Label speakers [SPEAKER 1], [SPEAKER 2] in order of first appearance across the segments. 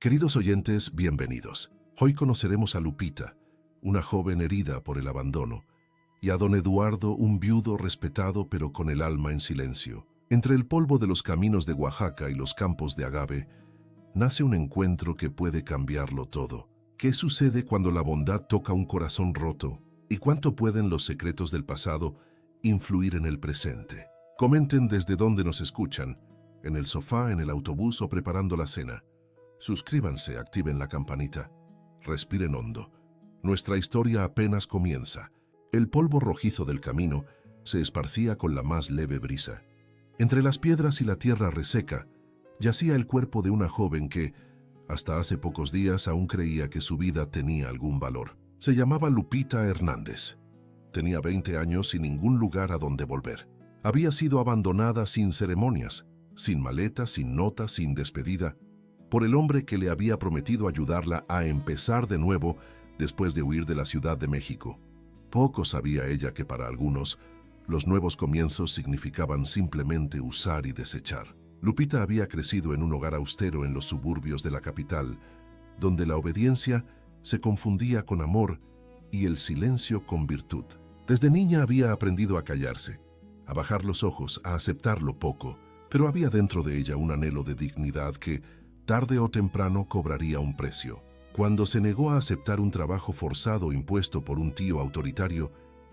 [SPEAKER 1] Queridos oyentes, bienvenidos. Hoy conoceremos a Lupita, una joven herida por el abandono, y a don Eduardo, un viudo respetado pero con el alma en silencio. Entre el polvo de los caminos de Oaxaca y los campos de agave, nace un encuentro que puede cambiarlo todo. ¿Qué sucede cuando la bondad toca un corazón roto? ¿Y cuánto pueden los secretos del pasado influir en el presente? Comenten desde dónde nos escuchan, en el sofá, en el autobús o preparando la cena. Suscríbanse, activen la campanita, respiren hondo. Nuestra historia apenas comienza. El polvo rojizo del camino se esparcía con la más leve brisa. Entre las piedras y la tierra reseca, yacía el cuerpo de una joven que, hasta hace pocos días, aún creía que su vida tenía algún valor. Se llamaba Lupita Hernández. Tenía 20 años y ningún lugar a donde volver. Había sido abandonada sin ceremonias, sin maleta, sin nota, sin despedida, por el hombre que le había prometido ayudarla a empezar de nuevo después de huir de la Ciudad de México. Poco sabía ella que para algunos, los nuevos comienzos significaban simplemente usar y desechar. Lupita había crecido en un hogar austero en los suburbios de la capital, donde la obediencia se confundía con amor y el silencio con virtud. Desde niña había aprendido a callarse, a bajar los ojos, a aceptar lo poco, pero había dentro de ella un anhelo de dignidad que, tarde o temprano, cobraría un precio. Cuando se negó a aceptar un trabajo forzado impuesto por un tío autoritario,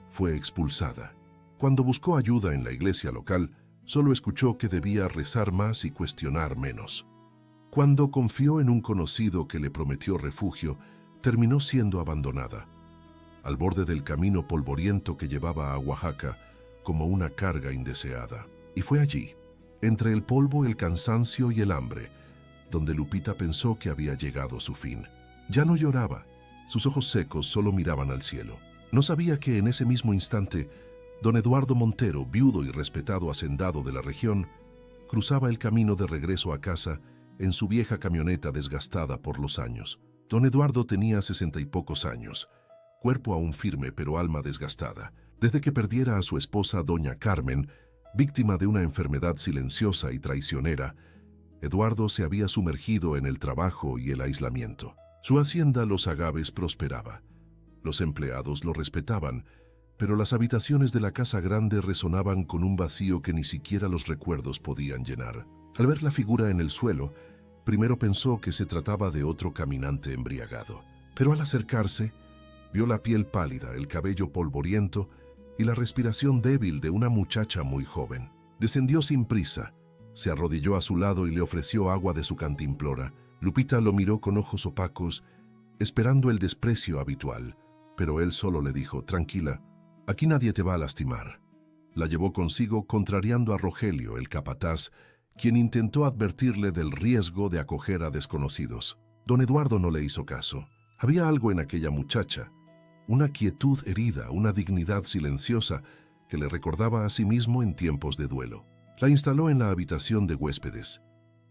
[SPEAKER 1] fue expulsada. Cuando buscó ayuda en la iglesia local, solo escuchó que debía rezar más y cuestionar menos. Cuando confió en un conocido que le prometió refugio, terminó siendo abandonada, al borde del camino polvoriento que llevaba a Oaxaca como una carga indeseada. Y fue allí, entre el polvo, el cansancio y el hambre, donde Lupita pensó que había llegado su fin. Ya no lloraba, sus ojos secos solo miraban al cielo. No sabía que en ese mismo instante, don Eduardo Montero, viudo y respetado hacendado de la región, cruzaba el camino de regreso a casa en su vieja camioneta desgastada por los años. Don Eduardo tenía 60 y pocos años, cuerpo aún firme pero alma desgastada. Desde que perdiera a su esposa doña Carmen, víctima de una enfermedad silenciosa y traicionera, Eduardo se había sumergido en el trabajo y el aislamiento. Su hacienda Los Agaves prosperaba. Los empleados lo respetaban, pero las habitaciones de la casa grande resonaban con un vacío que ni siquiera los recuerdos podían llenar. Al ver la figura en el suelo, primero pensó que se trataba de otro caminante embriagado. Pero al acercarse, vio la piel pálida, el cabello polvoriento y la respiración débil de una muchacha muy joven. Descendió sin prisa, se arrodilló a su lado y le ofreció agua de su cantimplora. Lupita lo miró con ojos opacos, esperando el desprecio habitual, pero él solo le dijo: «Tranquila, aquí nadie te va a lastimar». La llevó consigo, contrariando a Rogelio, el capataz, quien intentó advertirle del riesgo de acoger a desconocidos. Don Eduardo no le hizo caso. Había algo en aquella muchacha, una quietud herida, una dignidad silenciosa que le recordaba a sí mismo en tiempos de duelo. La instaló en la habitación de huéspedes.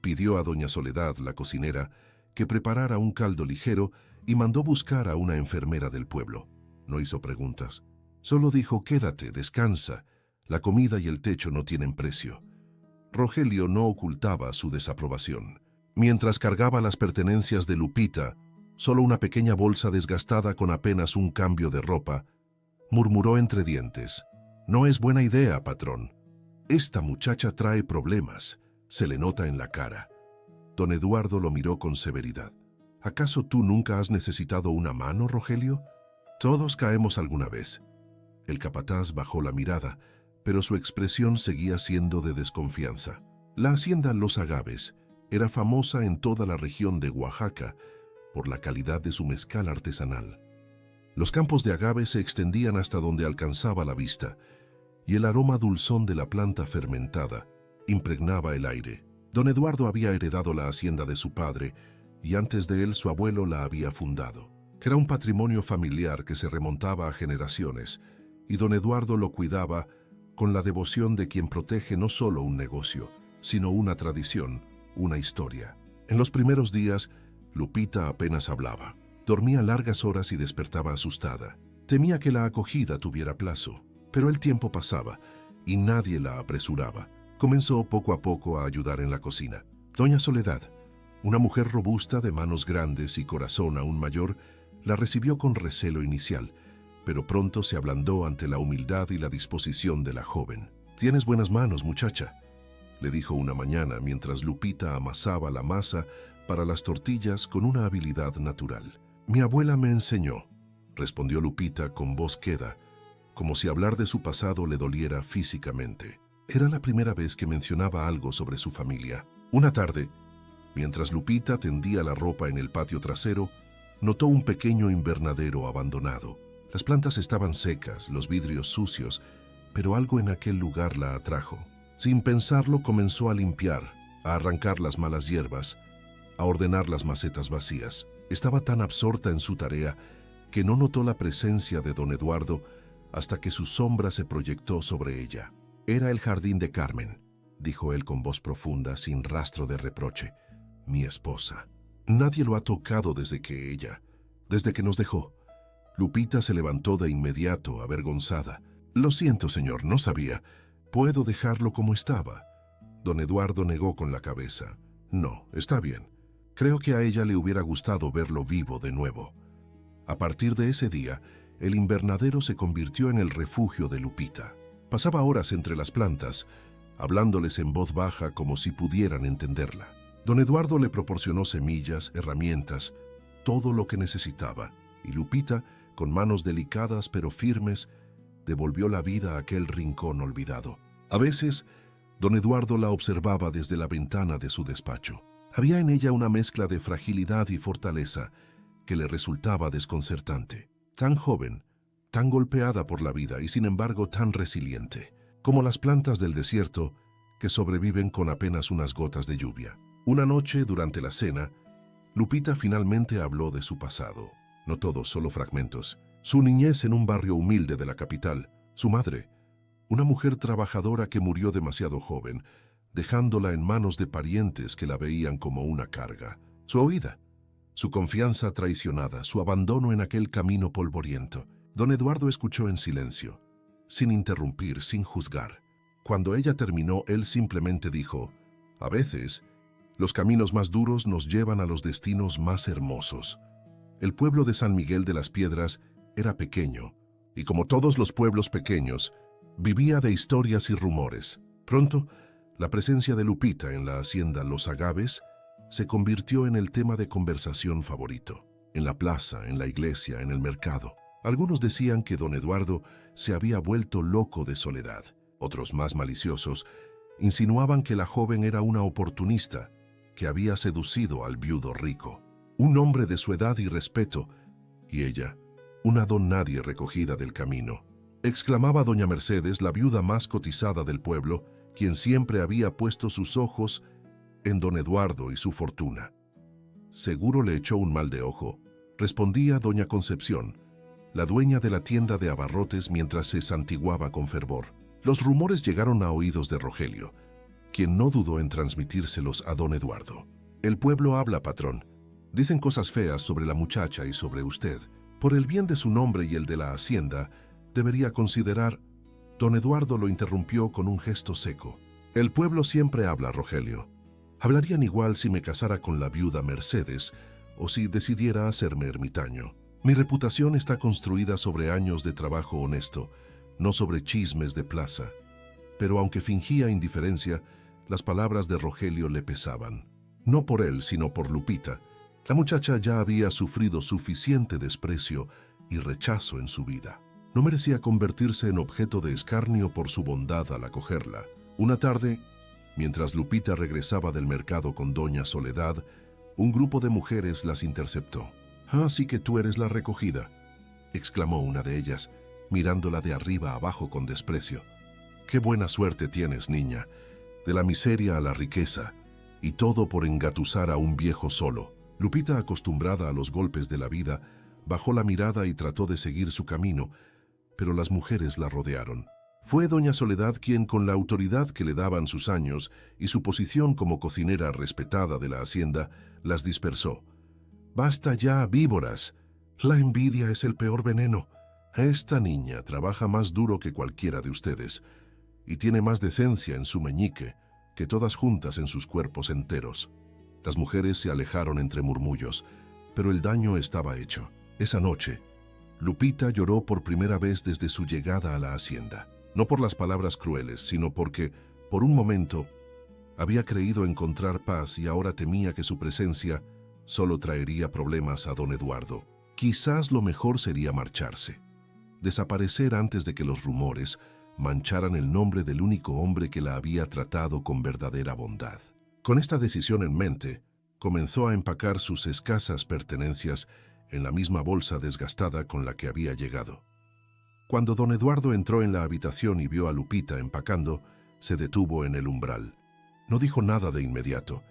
[SPEAKER 1] Pidió a doña Soledad, la cocinera, que preparara un caldo ligero y mandó buscar a una enfermera del pueblo. No hizo preguntas. Solo dijo: «Quédate, descansa. La comida y el techo no tienen precio». Rogelio no ocultaba su desaprobación. Mientras cargaba las pertenencias de Lupita, solo una pequeña bolsa desgastada con apenas un cambio de ropa, murmuró entre dientes: «No es buena idea, patrón. Esta muchacha trae problemas. Se le nota en la cara». Don Eduardo lo miró con severidad. «¿Acaso tú nunca has necesitado una mano, Rogelio? Todos caemos alguna vez». El capataz bajó la mirada, pero su expresión seguía siendo de desconfianza. La hacienda Los Agaves era famosa en toda la región de Oaxaca por la calidad de su mezcal artesanal. Los campos de agave se extendían hasta donde alcanzaba la vista, y el aroma dulzón de la planta fermentada impregnaba el aire. Don Eduardo había heredado la hacienda de su padre, y antes de él su abuelo la había fundado. Era un patrimonio familiar que se remontaba a generaciones, y don Eduardo lo cuidaba con la devoción de quien protege no solo un negocio, sino una tradición, una historia. En los primeros días, Lupita apenas hablaba. Dormía largas horas y despertaba asustada. Temía que la acogida tuviera plazo, pero el tiempo pasaba y nadie la apresuraba. Comenzó poco a poco a ayudar en la cocina. «Doña Soledad, Una mujer robusta, de manos grandes y corazón aún mayor, la recibió con recelo inicial, pero pronto se ablandó ante la humildad y la disposición de la joven. «Tienes buenas manos, muchacha», le dijo una mañana mientras Lupita amasaba la masa para las tortillas con una habilidad natural. «Mi abuela me enseñó», respondió Lupita con voz queda, como si hablar de su pasado le doliera físicamente. Era la primera vez que mencionaba algo sobre su familia. Una tarde, mientras Lupita tendía la ropa en el patio trasero, notó un pequeño invernadero abandonado. Las plantas estaban secas, los vidrios sucios, pero algo en aquel lugar la atrajo. Sin pensarlo, comenzó a limpiar, a arrancar las malas hierbas, a ordenar las macetas vacías. Estaba tan absorta en su tarea que no notó la presencia de don Eduardo hasta que su sombra se proyectó sobre ella. «Era el jardín de Carmen», dijo él con voz profunda, sin rastro de reproche. «Mi esposa. Nadie lo ha tocado desde que nos dejó». Lupita se levantó de inmediato, avergonzada. «Lo siento, señor, no sabía. ¿Puedo dejarlo como estaba?» Don Eduardo negó con la cabeza. «No, está bien. Creo que a ella le hubiera gustado verlo vivo de nuevo». A partir de ese día, el invernadero se convirtió en el refugio de Lupita. Pasaba horas entre las plantas, hablándoles en voz baja como si pudieran entenderla. Don Eduardo le proporcionó semillas, herramientas, todo lo que necesitaba, y Lupita, con manos delicadas pero firmes, devolvió la vida a aquel rincón olvidado. A veces, don Eduardo la observaba desde la ventana de su despacho. Había en ella una mezcla de fragilidad y fortaleza que le resultaba desconcertante. Tan joven, tan golpeada por la vida y sin embargo tan resiliente, como las plantas del desierto que sobreviven con apenas unas gotas de lluvia. Una noche, durante la cena, Lupita finalmente habló de su pasado. No todo, solo fragmentos. Su niñez en un barrio humilde de la capital, su madre, una mujer trabajadora que murió demasiado joven, dejándola en manos de parientes que la veían como una carga. Su huida, su confianza traicionada, su abandono en aquel camino polvoriento. Don Eduardo escuchó en silencio, sin interrumpir, sin juzgar. Cuando ella terminó, él simplemente dijo: «A veces, los caminos más duros nos llevan a los destinos más hermosos». El pueblo de San Miguel de las Piedras era pequeño, y como todos los pueblos pequeños, vivía de historias y rumores. Pronto, la presencia de Lupita en la hacienda Los Agaves se convirtió en el tema de conversación favorito. En la plaza, en la iglesia, en el mercado. Algunos decían que don Eduardo se había vuelto loco de soledad. Otros, más maliciosos, insinuaban que la joven era una oportunista que había seducido al viudo rico. Un hombre de su edad y respeto, y ella, una don nadie recogida del camino. Exclamaba doña Mercedes, la viuda más cotizada del pueblo, quien siempre había puesto sus ojos en don Eduardo y su fortuna. «Seguro le echó un mal de ojo», respondía doña Concepción, la dueña de la tienda de abarrotes, mientras se santiguaba con fervor. Los rumores llegaron a oídos de Rogelio, quien no dudó en transmitírselos a don Eduardo. «El pueblo habla, patrón. Dicen cosas feas sobre la muchacha y sobre usted. Por el bien de su nombre y el de la hacienda, debería considerar...» Don Eduardo lo interrumpió con un gesto seco. «El pueblo siempre habla, Rogelio. Hablarían igual si me casara con la viuda Mercedes o si decidiera hacerme ermitaño. Mi reputación está construida sobre años de trabajo honesto, no sobre chismes de plaza». Pero aunque fingía indiferencia, las palabras de Rogelio le pesaban. No por él, sino por Lupita. La muchacha ya había sufrido suficiente desprecio y rechazo en su vida. No merecía convertirse en objeto de escarnio por su bondad al acogerla. Una tarde, mientras Lupita regresaba del mercado con doña Soledad, un grupo de mujeres las interceptó. «Así que tú eres la recogida», exclamó una de ellas, mirándola de arriba abajo con desprecio. «Qué buena suerte tienes, niña, de la miseria a la riqueza, y todo por engatusar a un viejo solo». Lupita, acostumbrada a los golpes de la vida, bajó la mirada y trató de seguir su camino, pero las mujeres la rodearon. Fue doña Soledad quien, con la autoridad que le daban sus años y su posición como cocinera respetada de la hacienda, las dispersó. «Basta ya, víboras. La envidia es el peor veneno. Esta niña trabaja más duro que cualquiera de ustedes y tiene más decencia en su meñique que todas juntas en sus cuerpos enteros». Las mujeres se alejaron entre murmullos, pero el daño estaba hecho. Esa noche, Lupita lloró por primera vez desde su llegada a la hacienda. No por las palabras crueles, sino porque, por un momento, había creído encontrar paz y ahora temía que su presencia solo traería problemas a don Eduardo. Quizás lo mejor sería marcharse, desaparecer antes de que los rumores mancharan el nombre del único hombre que la había tratado con verdadera bondad. Con esta decisión en mente, comenzó a empacar sus escasas pertenencias en la misma bolsa desgastada con la que había llegado. Cuando don Eduardo entró en la habitación y vio a Lupita empacando, se detuvo en el umbral. No dijo nada de inmediato,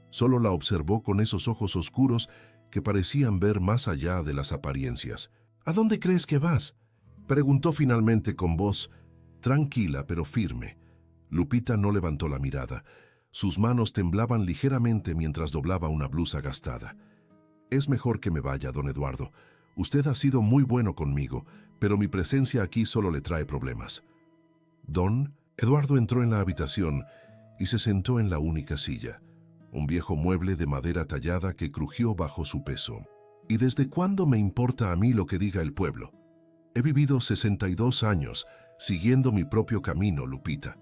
[SPEAKER 1] solo la observó con esos ojos oscuros que parecían ver más allá de las apariencias. «¿A dónde crees que vas?», preguntó finalmente con voz tranquila pero firme. Lupita no levantó la mirada. Sus manos temblaban ligeramente mientras doblaba una blusa gastada. «Es mejor que me vaya, don Eduardo. Usted ha sido muy bueno conmigo, pero mi presencia aquí solo le trae problemas». Don Eduardo entró en la habitación y se sentó en la única silla, un viejo mueble de madera tallada que crujió bajo su peso. «¿Y desde cuándo me importa a mí lo que diga el pueblo? He vivido 62 años siguiendo mi propio camino, Lupita.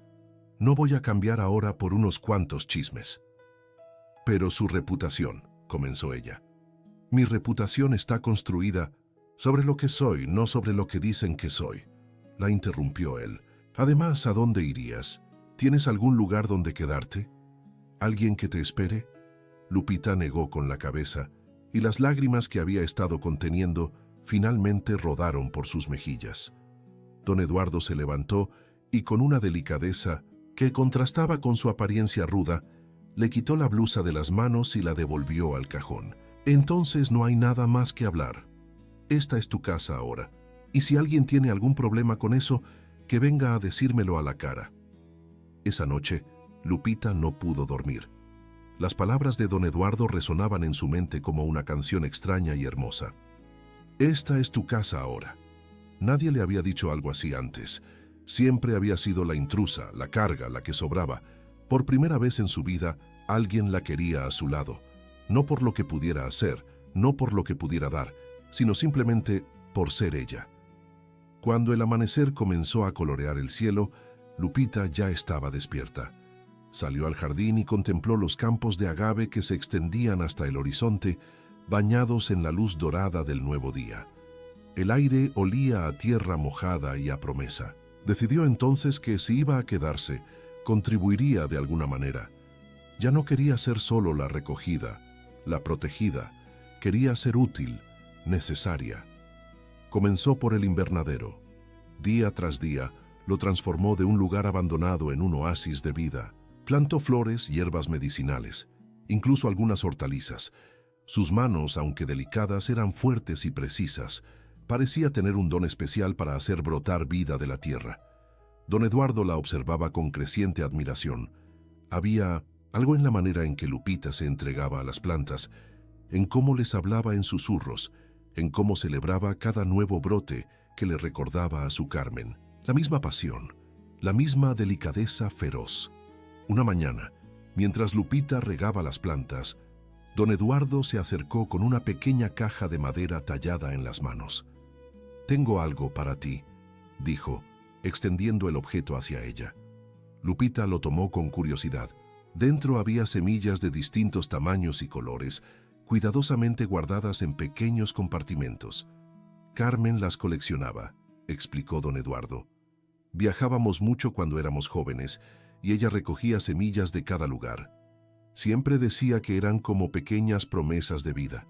[SPEAKER 1] No voy a cambiar ahora por unos cuantos chismes». «Pero su reputación», comenzó ella. «Mi reputación está construida sobre lo que soy, no sobre lo que dicen que soy», la interrumpió él. «Además, ¿a dónde irías? ¿Tienes algún lugar donde quedarte? ¿Alguien que te espere?». Lupita negó con la cabeza, y las lágrimas que había estado conteniendo finalmente rodaron por sus mejillas. Don Eduardo se levantó y con una delicadeza que contrastaba con su apariencia ruda, le quitó la blusa de las manos y la devolvió al cajón. «Entonces no hay nada más que hablar. Esta es tu casa ahora, y si alguien tiene algún problema con eso, que venga a decírmelo a la cara». Esa noche, Lupita no pudo dormir. Las palabras de don Eduardo resonaban en su mente como una canción extraña y hermosa. «Esta es tu casa ahora». Nadie le había dicho algo así antes. Siempre había sido la intrusa, la carga, la que sobraba. Por primera vez en su vida, alguien la quería a su lado. No por lo que pudiera hacer, no por lo que pudiera dar, sino simplemente por ser ella. Cuando el amanecer comenzó a colorear el cielo, Lupita ya estaba despierta. Salió al jardín y contempló los campos de agave que se extendían hasta el horizonte, bañados en la luz dorada del nuevo día. El aire olía a tierra mojada y a promesa. Decidió entonces que si iba a quedarse, contribuiría de alguna manera. Ya no quería ser solo la recogida, la protegida, quería ser útil, necesaria. Comenzó por el invernadero. Día tras día, lo transformó de un lugar abandonado en un oasis de vida. Plantó flores, hierbas medicinales, incluso algunas hortalizas. Sus manos, aunque delicadas, eran fuertes y precisas. Parecía tener un don especial para hacer brotar vida de la tierra. Don Eduardo la observaba con creciente admiración. Había algo en la manera en que Lupita se entregaba a las plantas, en cómo les hablaba en susurros, en cómo celebraba cada nuevo brote que le recordaba a su Carmen. La misma pasión, la misma delicadeza feroz. Una mañana, mientras Lupita regaba las plantas, don Eduardo se acercó con una pequeña caja de madera tallada en las manos. «Tengo algo para ti», dijo, extendiendo el objeto hacia ella. Lupita lo tomó con curiosidad. Dentro había semillas de distintos tamaños y colores, cuidadosamente guardadas en pequeños compartimentos. «Carmen las coleccionaba», explicó don Eduardo. «Viajábamos mucho cuando éramos jóvenes y ella recogía semillas de cada lugar. Siempre decía que eran como pequeñas promesas de vida.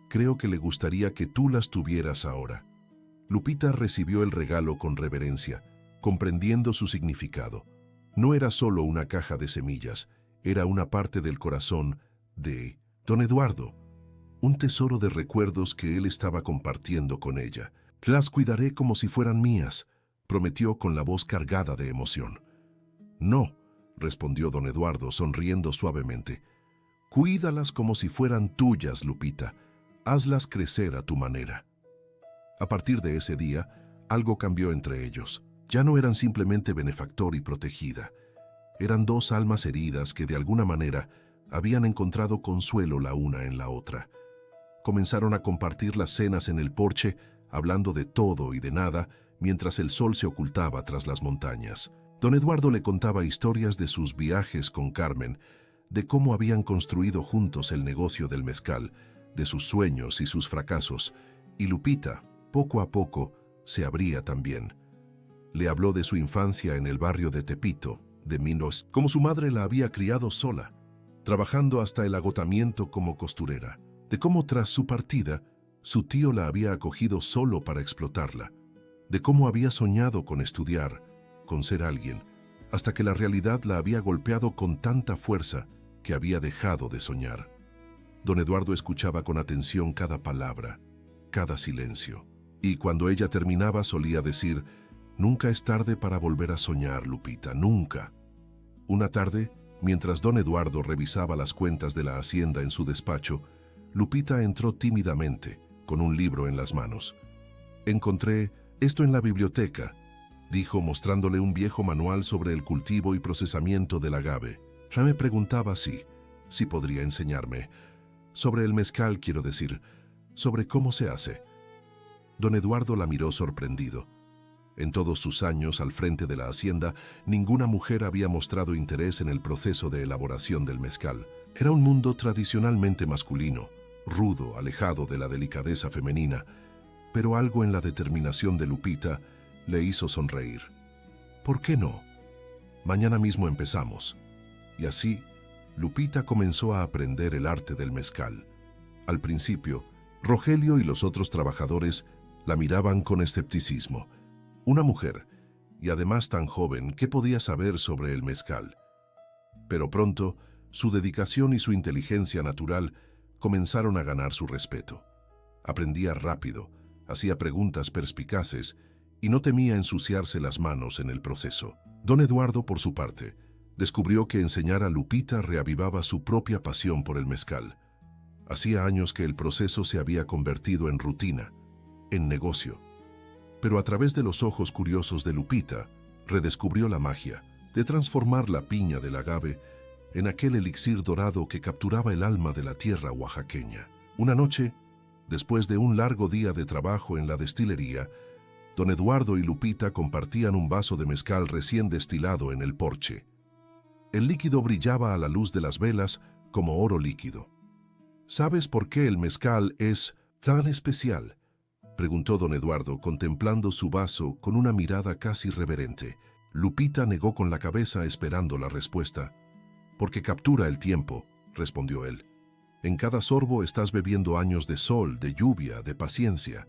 [SPEAKER 1] Creo que le gustaría que tú las tuvieras ahora». Lupita recibió el regalo con reverencia, comprendiendo su significado. No era solo una caja de semillas, era una parte del corazón de don Eduardo, un tesoro de recuerdos que él estaba compartiendo con ella. «Las cuidaré como si fueran mías», prometió con la voz cargada de emoción. «No», respondió don Eduardo sonriendo suavemente. «Cuídalas como si fueran tuyas, Lupita. Hazlas crecer a tu manera». A partir de ese día, algo cambió entre ellos. Ya no eran simplemente benefactor y protegida. Eran dos almas heridas que de alguna manera habían encontrado consuelo la una en la otra. Comenzaron a compartir las cenas en el porche, hablando de todo y de nada, mientras el sol se ocultaba tras las montañas. Don Eduardo le contaba historias de sus viajes con Carmen, de cómo habían construido juntos el negocio del mezcal, de sus sueños y sus fracasos, y Lupita, poco a poco, se abría también. Le habló de su infancia en el barrio de Tepito, de Minos, como su madre la había criado sola, trabajando hasta el agotamiento como costurera, de cómo tras su partida, su tío la había acogido solo para explotarla, de cómo había soñado con estudiar, con ser alguien, hasta que la realidad la había golpeado con tanta fuerza que había dejado de soñar. Don Eduardo escuchaba con atención cada palabra, cada silencio, y cuando ella terminaba solía decir: «Nunca es tarde para volver a soñar, Lupita, nunca». Una tarde, mientras don Eduardo revisaba las cuentas de la hacienda en su despacho, Lupita entró tímidamente, con un libro en las manos. «Encontré esto en la biblioteca», dijo mostrándole un viejo manual sobre el cultivo y procesamiento del agave. Ya me preguntaba si podría enseñarme. Sobre el mezcal, quiero decir, sobre cómo se hace. Don Eduardo la miró sorprendido. En todos sus años al frente de la hacienda, ninguna mujer había mostrado interés en el proceso de elaboración del mezcal. Era un mundo tradicionalmente masculino, rudo, alejado de la delicadeza femenina, pero algo en la determinación de Lupita le hizo sonreír. ¿Por qué no? Mañana mismo empezamos. Y así, Lupita comenzó a aprender el arte del mezcal. Al principio, Rogelio y los otros trabajadores la miraban con escepticismo. Una mujer, y además tan joven, ¿qué podía saber sobre el mezcal? Pero pronto, su dedicación y su inteligencia natural comenzaron a ganar su respeto. Aprendía rápido, hacía preguntas perspicaces y no temía ensuciarse las manos en el proceso. Don Eduardo, por su parte, descubrió que enseñar a Lupita reavivaba su propia pasión por el mezcal. Hacía años que el proceso se había convertido en rutina, en negocio. Pero a través de los ojos curiosos de Lupita, redescubrió la magia de transformar la piña del agave en aquel elixir dorado que capturaba el alma de la tierra oaxaqueña. Una noche, después de un largo día de trabajo en la destilería, don Eduardo y Lupita compartían un vaso de mezcal recién destilado en el porche. El líquido brillaba a la luz de las velas como oro líquido. ¿Sabes por qué el mezcal es tan especial?, preguntó don Eduardo, contemplando su vaso con una mirada casi reverente. Lupita negó con la cabeza esperando la respuesta. «Porque captura el tiempo», respondió él. «En cada sorbo estás bebiendo años de sol, de lluvia, de paciencia.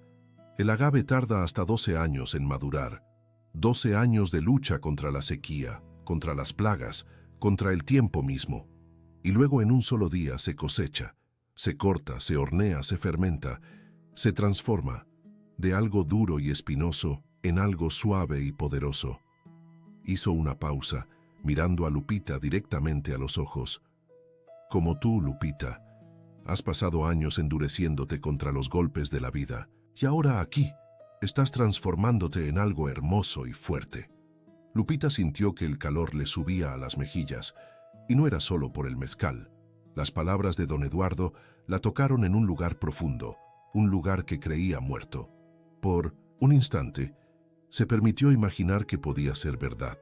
[SPEAKER 1] El agave tarda hasta 12 años en madurar. 12 años de lucha contra la sequía, contra las plagas, contra el tiempo mismo. Y luego en un solo día se cosecha, se corta, se hornea, se fermenta, se transforma de algo duro y espinoso en algo suave y poderoso». Hizo una pausa, mirando a Lupita directamente a los ojos. «Como tú, Lupita, has pasado años endureciéndote contra los golpes de la vida, y ahora aquí estás transformándote en algo hermoso y fuerte». Lupita sintió que el calor le subía a las mejillas, y no era solo por el mezcal. Las palabras de don Eduardo la tocaron en un lugar profundo, un lugar que creía muerto. Por un instante, se permitió imaginar que podía ser verdad,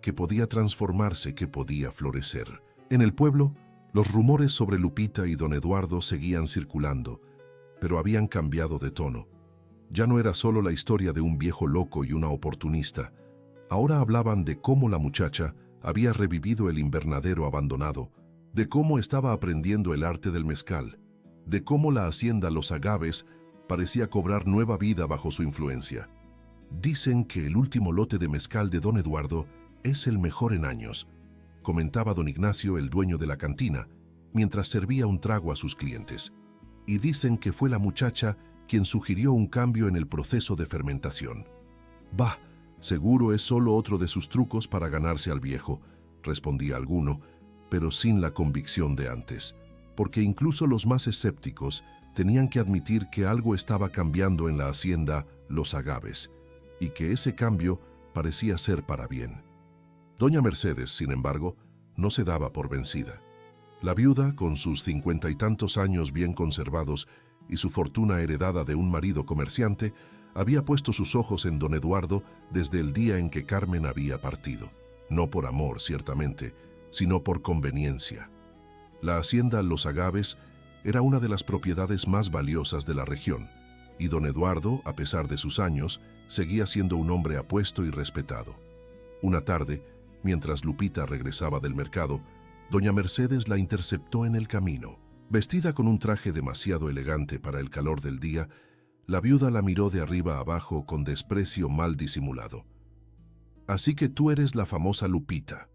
[SPEAKER 1] que podía transformarse, que podía florecer. En el pueblo, los rumores sobre Lupita y don Eduardo seguían circulando, pero habían cambiado de tono. Ya no era solo la historia de un viejo loco y una oportunista. Ahora hablaban de cómo la muchacha había revivido el invernadero abandonado, de cómo estaba aprendiendo el arte del mezcal, de cómo la hacienda Los Agaves parecía cobrar nueva vida bajo su influencia. «Dicen que el último lote de mezcal de don Eduardo es el mejor en años», comentaba don Ignacio, el dueño de la cantina, mientras servía un trago a sus clientes. «Y dicen que fue la muchacha quien sugirió un cambio en el proceso de fermentación». «Bah, seguro es solo otro de sus trucos para ganarse al viejo», respondía alguno, pero sin la convicción de antes, porque incluso los más escépticos tenían que admitir que algo estaba cambiando en la hacienda Los Agaves, y que ese cambio parecía ser para bien. Doña Mercedes, sin embargo, no se daba por vencida. La viuda, con sus 50 y tantos años bien conservados y su fortuna heredada de un marido comerciante, había puesto sus ojos en don Eduardo desde el día en que Carmen había partido. No por amor, ciertamente, sino por conveniencia. La hacienda Los Agaves era una de las propiedades más valiosas de la región, y don Eduardo, a pesar de sus años, seguía siendo un hombre apuesto y respetado. Una tarde, mientras Lupita regresaba del mercado, doña Mercedes la interceptó en el camino. Vestida con un traje demasiado elegante para el calor del día, la viuda la miró de arriba a abajo con desprecio mal disimulado. «Así que tú eres la famosa Lupita»,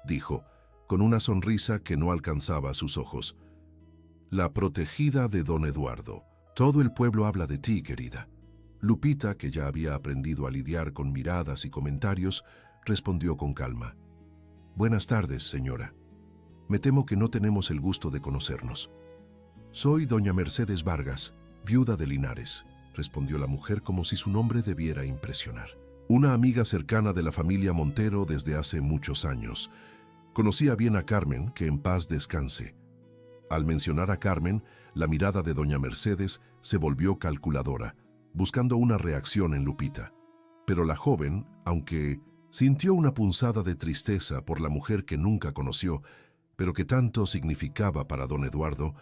[SPEAKER 1] dijo, con una sonrisa que no alcanzaba sus ojos. «La protegida de don Eduardo. Todo el pueblo habla de ti, querida». Lupita, que ya había aprendido a lidiar con miradas y comentarios, respondió con calma. «Buenas tardes, señora. Me temo que no tenemos el gusto de conocernos». «Soy doña Mercedes Vargas, viuda de Linares», respondió la mujer como si su nombre debiera impresionar. «Una amiga cercana de la familia Montero desde hace muchos años. Conocía bien a Carmen, que en paz descanse». Al mencionar a Carmen, la mirada de doña Mercedes se volvió calculadora, buscando una reacción en Lupita. Pero la joven, aunque sintió una punzada de tristeza por la mujer que nunca conoció, pero que tanto significaba para don Eduardo,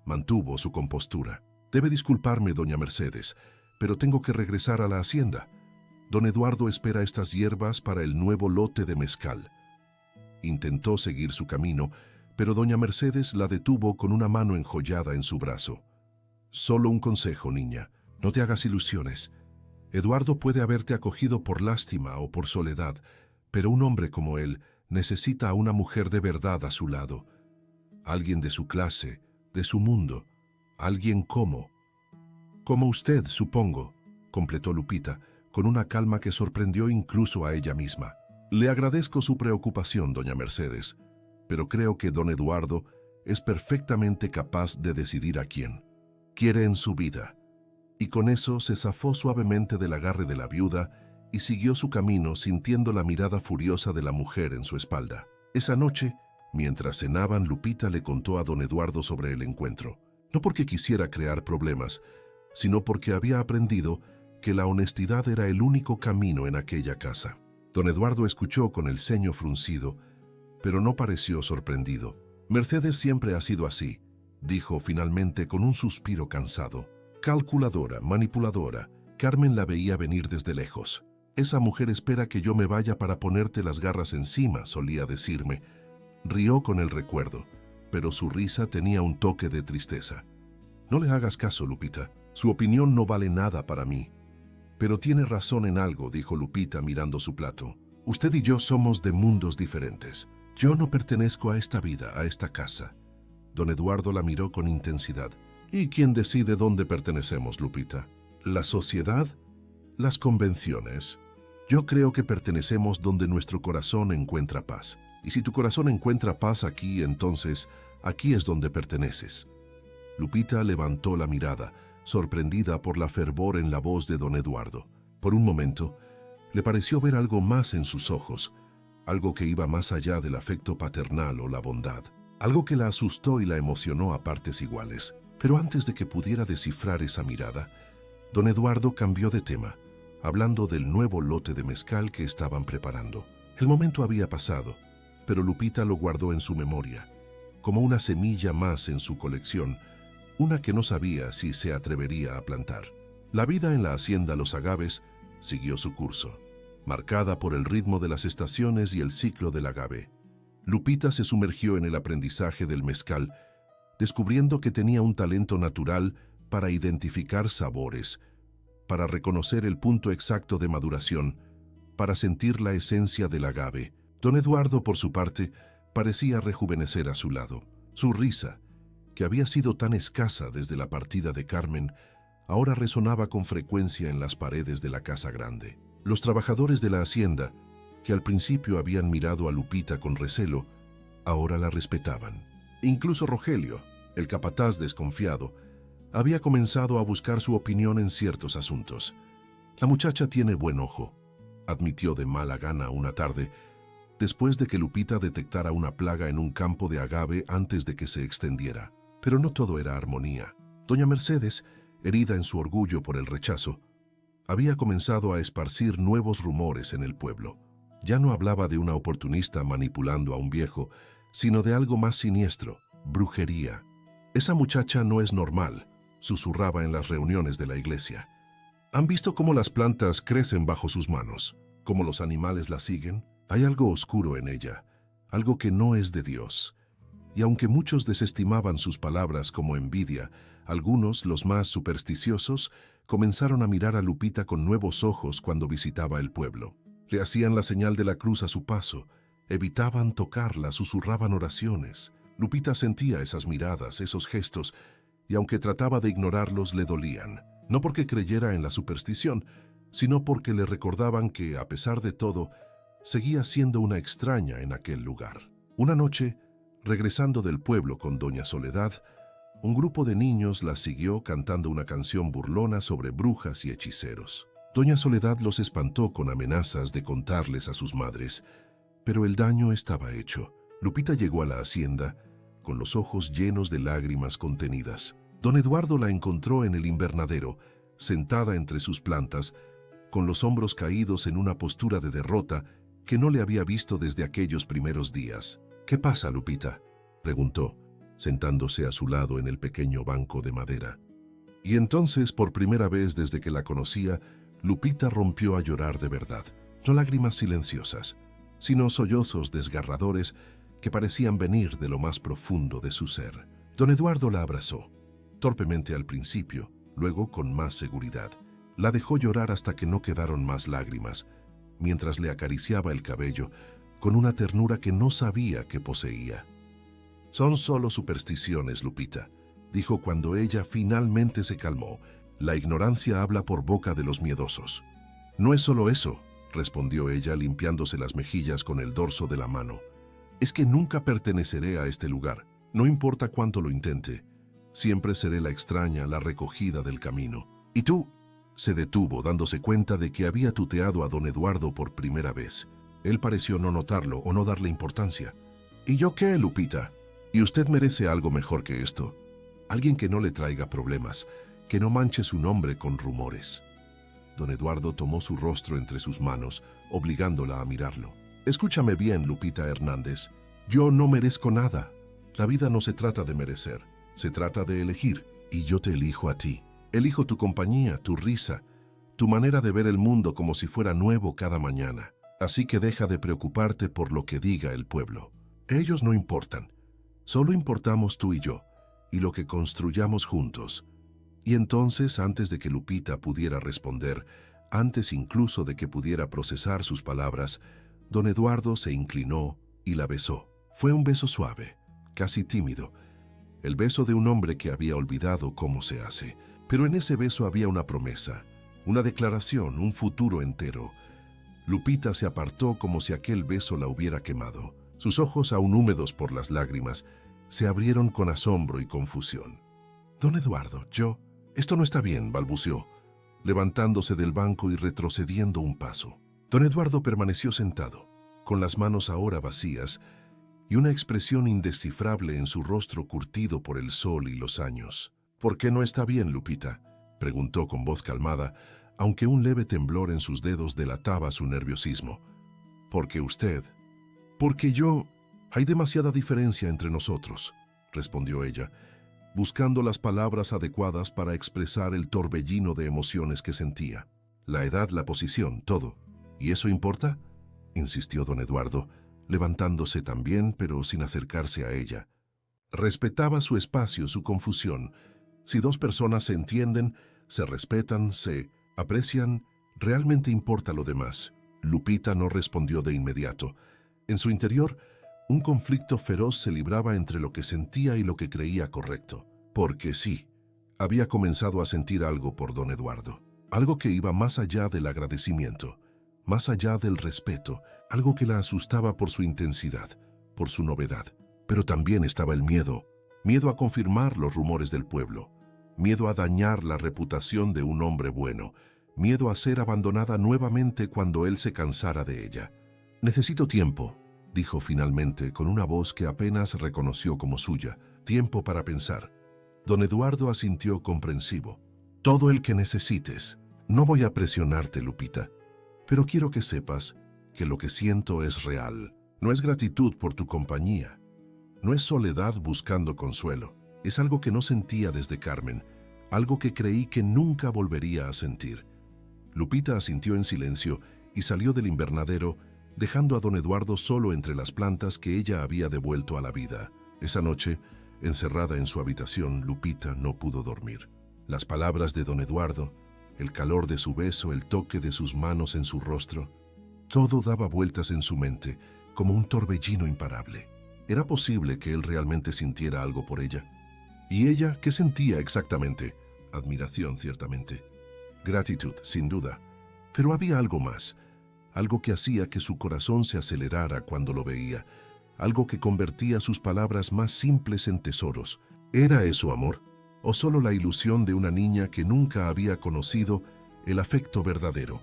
[SPEAKER 1] mantuvo su compostura. «Debe disculparme, doña Mercedes, pero tengo que regresar a la hacienda. Don Eduardo espera estas hierbas para el nuevo lote de mezcal». Intentó seguir su camino, pero doña Mercedes la detuvo con una mano enjollada en su brazo. «Solo un consejo, niña. No te hagas ilusiones. Eduardo puede haberte acogido por lástima o por soledad, pero un hombre como él necesita a una mujer de verdad a su lado. Alguien de su clase, de su mundo. Alguien como usted, supongo», completó Lupita, con una calma que sorprendió incluso a ella misma. «Le agradezco su preocupación, doña Mercedes, pero creo que don Eduardo es perfectamente capaz de decidir a quién quiere en su vida». Y con eso se zafó suavemente del agarre de la viuda y siguió su camino sintiendo la mirada furiosa de la mujer en su espalda. Esa noche, mientras cenaban, Lupita le contó a don Eduardo sobre el encuentro. No porque quisiera crear problemas, sino porque había aprendido que la honestidad era el único camino en aquella casa. Don Eduardo escuchó con el ceño fruncido, pero no pareció sorprendido. «Mercedes siempre ha sido así», dijo finalmente con un suspiro cansado. «Calculadora, manipuladora. Carmen la veía venir desde lejos. Esa mujer espera que yo me vaya para ponerte las garras encima», solía decirme. Rió con el recuerdo, pero su risa tenía un toque de tristeza. «No le hagas caso, Lupita. Su opinión no vale nada para mí». «Pero tiene razón en algo», dijo Lupita mirando su plato. «Usted y yo somos de mundos diferentes. Yo no pertenezco a esta vida, a esta casa». Don Eduardo la miró con intensidad. «¿Y quién decide dónde pertenecemos, Lupita? ¿La sociedad? ¿Las convenciones? Yo creo que pertenecemos donde nuestro corazón encuentra paz. Y si tu corazón encuentra paz aquí, entonces aquí es donde perteneces». Lupita levantó la mirada, sorprendida por la fervor en la voz de don Eduardo. Por un momento, le pareció ver algo más en sus ojos, algo que iba más allá del afecto paternal o la bondad, algo que la asustó y la emocionó a partes iguales. Pero antes de que pudiera descifrar esa mirada, don Eduardo cambió de tema, hablando del nuevo lote de mezcal que estaban preparando. El momento había pasado, pero Lupita lo guardó en su memoria, como una semilla más en su colección, una que no sabía si se atrevería a plantar. La vida en la hacienda Los Agaves siguió su curso, marcada por el ritmo de las estaciones y el ciclo del agave. Lupita se sumergió en el aprendizaje del mezcal, descubriendo que tenía un talento natural para identificar sabores, para reconocer el punto exacto de maduración, para sentir la esencia del agave. Don Eduardo, por su parte, parecía rejuvenecer a su lado. Su risa, que había sido tan escasa desde la partida de Carmen, ahora resonaba con frecuencia en las paredes de la casa grande. Los trabajadores de la hacienda, que al principio habían mirado a Lupita con recelo, ahora la respetaban. Incluso Rogelio, el capataz desconfiado, había comenzado a buscar su opinión en ciertos asuntos. «La muchacha tiene buen ojo», admitió de mala gana una tarde, después de que Lupita detectara una plaga en un campo de agave antes de que se extendiera. Pero no todo era armonía. Doña Mercedes, herida en su orgullo por el rechazo, había comenzado a esparcir nuevos rumores en el pueblo. Ya no hablaba de una oportunista manipulando a un viejo, sino de algo más siniestro: brujería. Esa muchacha no es normal, susurraba en las reuniones de la iglesia. ¿Han visto cómo las plantas crecen bajo sus manos? ¿Cómo los animales la siguen? Hay algo oscuro en ella, algo que no es de Dios. Y aunque muchos desestimaban sus palabras como envidia, algunos, los más supersticiosos, comenzaron a mirar a Lupita con nuevos ojos cuando visitaba el pueblo. Le hacían la señal de la cruz a su paso, evitaban tocarla, susurraban oraciones. Lupita sentía esas miradas, esos gestos, y aunque trataba de ignorarlos, le dolían. No porque creyera en la superstición, sino porque le recordaban que, a pesar de todo, seguía siendo una extraña en aquel lugar. Una noche, regresando del pueblo con doña Soledad, un grupo de niños la siguió cantando una canción burlona sobre brujas y hechiceros. Doña Soledad los espantó con amenazas de contarles a sus madres, pero el daño estaba hecho. Lupita llegó a la hacienda con los ojos llenos de lágrimas contenidas. Don Eduardo la encontró en el invernadero, sentada entre sus plantas, con los hombros caídos en una postura de derrota que no le había visto desde aquellos primeros días. «¿Qué pasa, Lupita?», preguntó, sentándose a su lado en el pequeño banco de madera. Y entonces, por primera vez desde que la conocía, Lupita rompió a llorar de verdad. No lágrimas silenciosas, sino sollozos desgarradores que parecían venir de lo más profundo de su ser. Don Eduardo la abrazó, torpemente al principio, luego con más seguridad. La dejó llorar hasta que no quedaron más lágrimas, mientras le acariciaba el cabello con una ternura que no sabía que poseía. «Son solo supersticiones, Lupita», dijo cuando ella finalmente se calmó. «La ignorancia habla por boca de los miedosos». «No es solo eso», respondió ella limpiándose las mejillas con el dorso de la mano. «Es que nunca perteneceré a este lugar, no importa cuánto lo intente. Siempre seré la extraña, la recogida del camino». «¿Y tú?», se detuvo, dándose cuenta de que había tuteado a don Eduardo por primera vez. Él pareció no notarlo o no darle importancia. «¿Y yo qué, Lupita? Y usted merece algo mejor que esto. Alguien que no le traiga problemas, que no manche su nombre con rumores». Don Eduardo tomó su rostro entre sus manos, obligándola a mirarlo. «Escúchame bien, Lupita Hernández. Yo no merezco nada. La vida no se trata de merecer, se trata de elegir, y yo te elijo a ti. Elijo tu compañía, tu risa, tu manera de ver el mundo como si fuera nuevo cada mañana. Así que deja de preocuparte por lo que diga el pueblo. Ellos no importan. Solo importamos tú y yo, y lo que construyamos juntos». Y entonces, antes de que Lupita pudiera responder, antes incluso de que pudiera procesar sus palabras, don Eduardo se inclinó y la besó. Fue un beso suave, casi tímido, el beso de un hombre que había olvidado cómo se hace. Pero en ese beso había una promesa, una declaración, un futuro entero. Lupita se apartó como si aquel beso la hubiera quemado. Sus ojos, aún húmedos por las lágrimas, se abrieron con asombro y confusión. «Don Eduardo, esto no está bien», balbuceó, levantándose del banco y retrocediendo un paso. Don Eduardo permaneció sentado, con las manos ahora vacías y una expresión indescifrable en su rostro curtido por el sol y los años. «¿Por qué no está bien, Lupita?», preguntó con voz calmada, aunque un leve temblor en sus dedos delataba su nerviosismo. «Porque usted». «Porque yo». «Hay demasiada diferencia entre nosotros», respondió ella, buscando las palabras adecuadas para expresar el torbellino de emociones que sentía. «La edad, la posición, todo. ¿Y eso importa?», insistió don Eduardo, levantándose también, pero sin acercarse a ella. Respetaba su espacio, su confusión. Si dos personas se entienden, se respetan, se aprecian, realmente importa lo demás. Lupita no respondió de inmediato. En su interior, un conflicto feroz se libraba entre lo que sentía y lo que creía correcto. Porque sí, había comenzado a sentir algo por don Eduardo. Algo que iba más allá del agradecimiento, más allá del respeto, algo que la asustaba por su intensidad, por su novedad. Pero también estaba el miedo a confirmar los rumores del pueblo, miedo a dañar la reputación de un hombre bueno, miedo a ser abandonada nuevamente cuando él se cansara de ella. «Necesito tiempo», dijo finalmente con una voz que apenas reconoció como suya. Tiempo para pensar. Don Eduardo asintió comprensivo. Todo el que necesites. No voy a presionarte, Lupita, pero quiero que sepas que lo que siento es real. No es gratitud por tu compañía. No es soledad buscando consuelo. Es algo que no sentía desde Carmen, algo que creí que nunca volvería a sentir. Lupita asintió en silencio y salió del invernadero, dejando a don Eduardo solo entre las plantas que ella había devuelto a la vida. Esa noche, encerrada en su habitación, Lupita no pudo dormir. Las palabras de don Eduardo, el calor de su beso, el toque de sus manos en su rostro, todo daba vueltas en su mente, como un torbellino imparable. ¿Era posible que él realmente sintiera algo por ella? ¿Y ella qué sentía exactamente? Admiración, ciertamente. Gratitud, sin duda. Pero había algo más, algo que hacía que su corazón se acelerara cuando lo veía, algo que convertía sus palabras más simples en tesoros. ¿Era eso amor? ¿O solo la ilusión de una niña que nunca había conocido el afecto verdadero?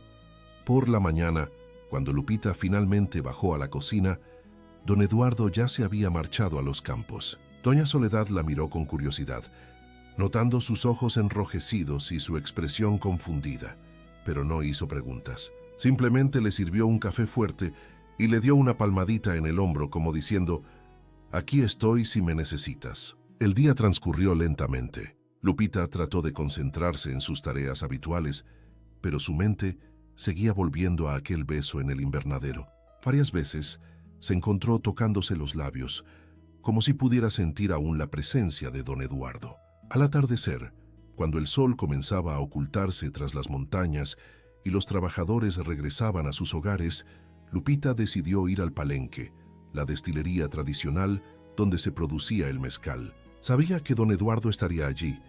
[SPEAKER 1] Por la mañana, cuando Lupita finalmente bajó a la cocina, don Eduardo ya se había marchado a los campos. Doña Soledad la miró con curiosidad, notando sus ojos enrojecidos y su expresión confundida, pero no hizo preguntas. Simplemente le sirvió un café fuerte y le dio una palmadita en el hombro como diciendo, «Aquí estoy si me necesitas». El día transcurrió lentamente. Lupita trató de concentrarse en sus tareas habituales, pero su mente seguía volviendo a aquel beso en el invernadero. Varias veces se encontró tocándose los labios, como si pudiera sentir aún la presencia de don Eduardo. Al atardecer, cuando el sol comenzaba a ocultarse tras las montañas y los trabajadores regresaban a sus hogares, Lupita decidió ir al palenque, la destilería tradicional donde se producía el mezcal. Sabía que don Eduardo estaría allí,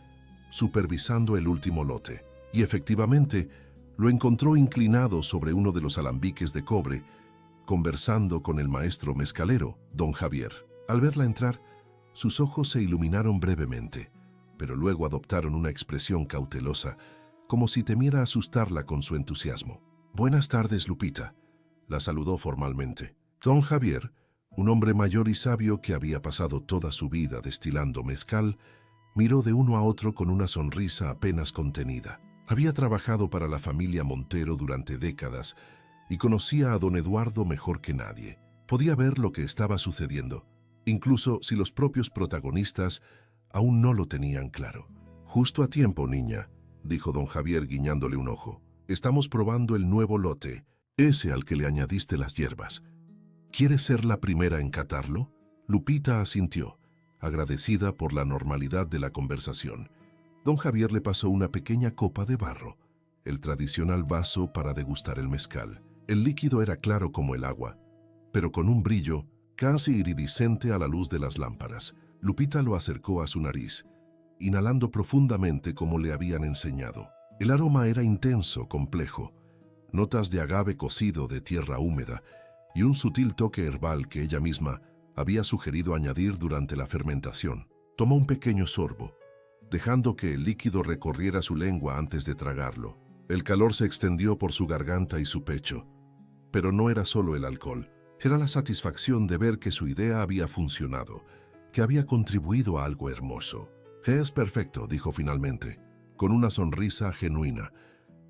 [SPEAKER 1] supervisando el último lote, y efectivamente lo encontró inclinado sobre uno de los alambiques de cobre, conversando con el maestro mezcalero, don Javier. Al verla entrar, sus ojos se iluminaron brevemente, pero luego adoptaron una expresión cautelosa, como si temiera asustarla con su entusiasmo. «Buenas tardes, Lupita», la saludó formalmente. Don Javier, un hombre mayor y sabio que había pasado toda su vida destilando mezcal, miró de uno a otro con una sonrisa apenas contenida. Había trabajado para la familia Montero durante décadas y conocía a don Eduardo mejor que nadie. Podía ver lo que estaba sucediendo, incluso si los propios protagonistas aún no lo tenían claro. «Justo a tiempo, niña», dijo don Javier guiñándole un ojo. «Estamos probando el nuevo lote, ese al que le añadiste las hierbas. ¿Quieres ser la primera en catarlo?» Lupita asintió, agradecida por la normalidad de la conversación. Don Javier le pasó una pequeña copa de barro, el tradicional vaso para degustar el mezcal. El líquido era claro como el agua, pero con un brillo casi iridiscente a la luz de las lámparas. Lupita lo acercó a su nariz, inhalando profundamente como le habían enseñado. El aroma era intenso, complejo, notas de agave cocido de tierra húmeda y un sutil toque herbal que ella misma había sugerido añadir durante la fermentación. Tomó un pequeño sorbo, dejando que el líquido recorriera su lengua antes de tragarlo. El calor se extendió por su garganta y su pecho, pero no era solo el alcohol. Era la satisfacción de ver que su idea había funcionado, que había contribuido a algo hermoso. «Es perfecto», dijo finalmente, con una sonrisa genuina.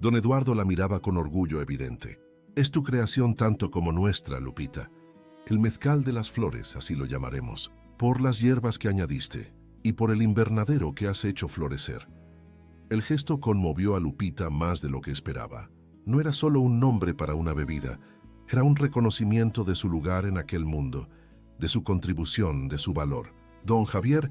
[SPEAKER 1] Don Eduardo la miraba con orgullo evidente. «Es tu creación tanto como nuestra, Lupita. El mezcal de las flores, así lo llamaremos, por las hierbas que añadiste y por el invernadero que has hecho florecer». El gesto conmovió a Lupita más de lo que esperaba. No era solo un nombre para una bebida, era un reconocimiento de su lugar en aquel mundo, de su contribución, de su valor. Don Javier,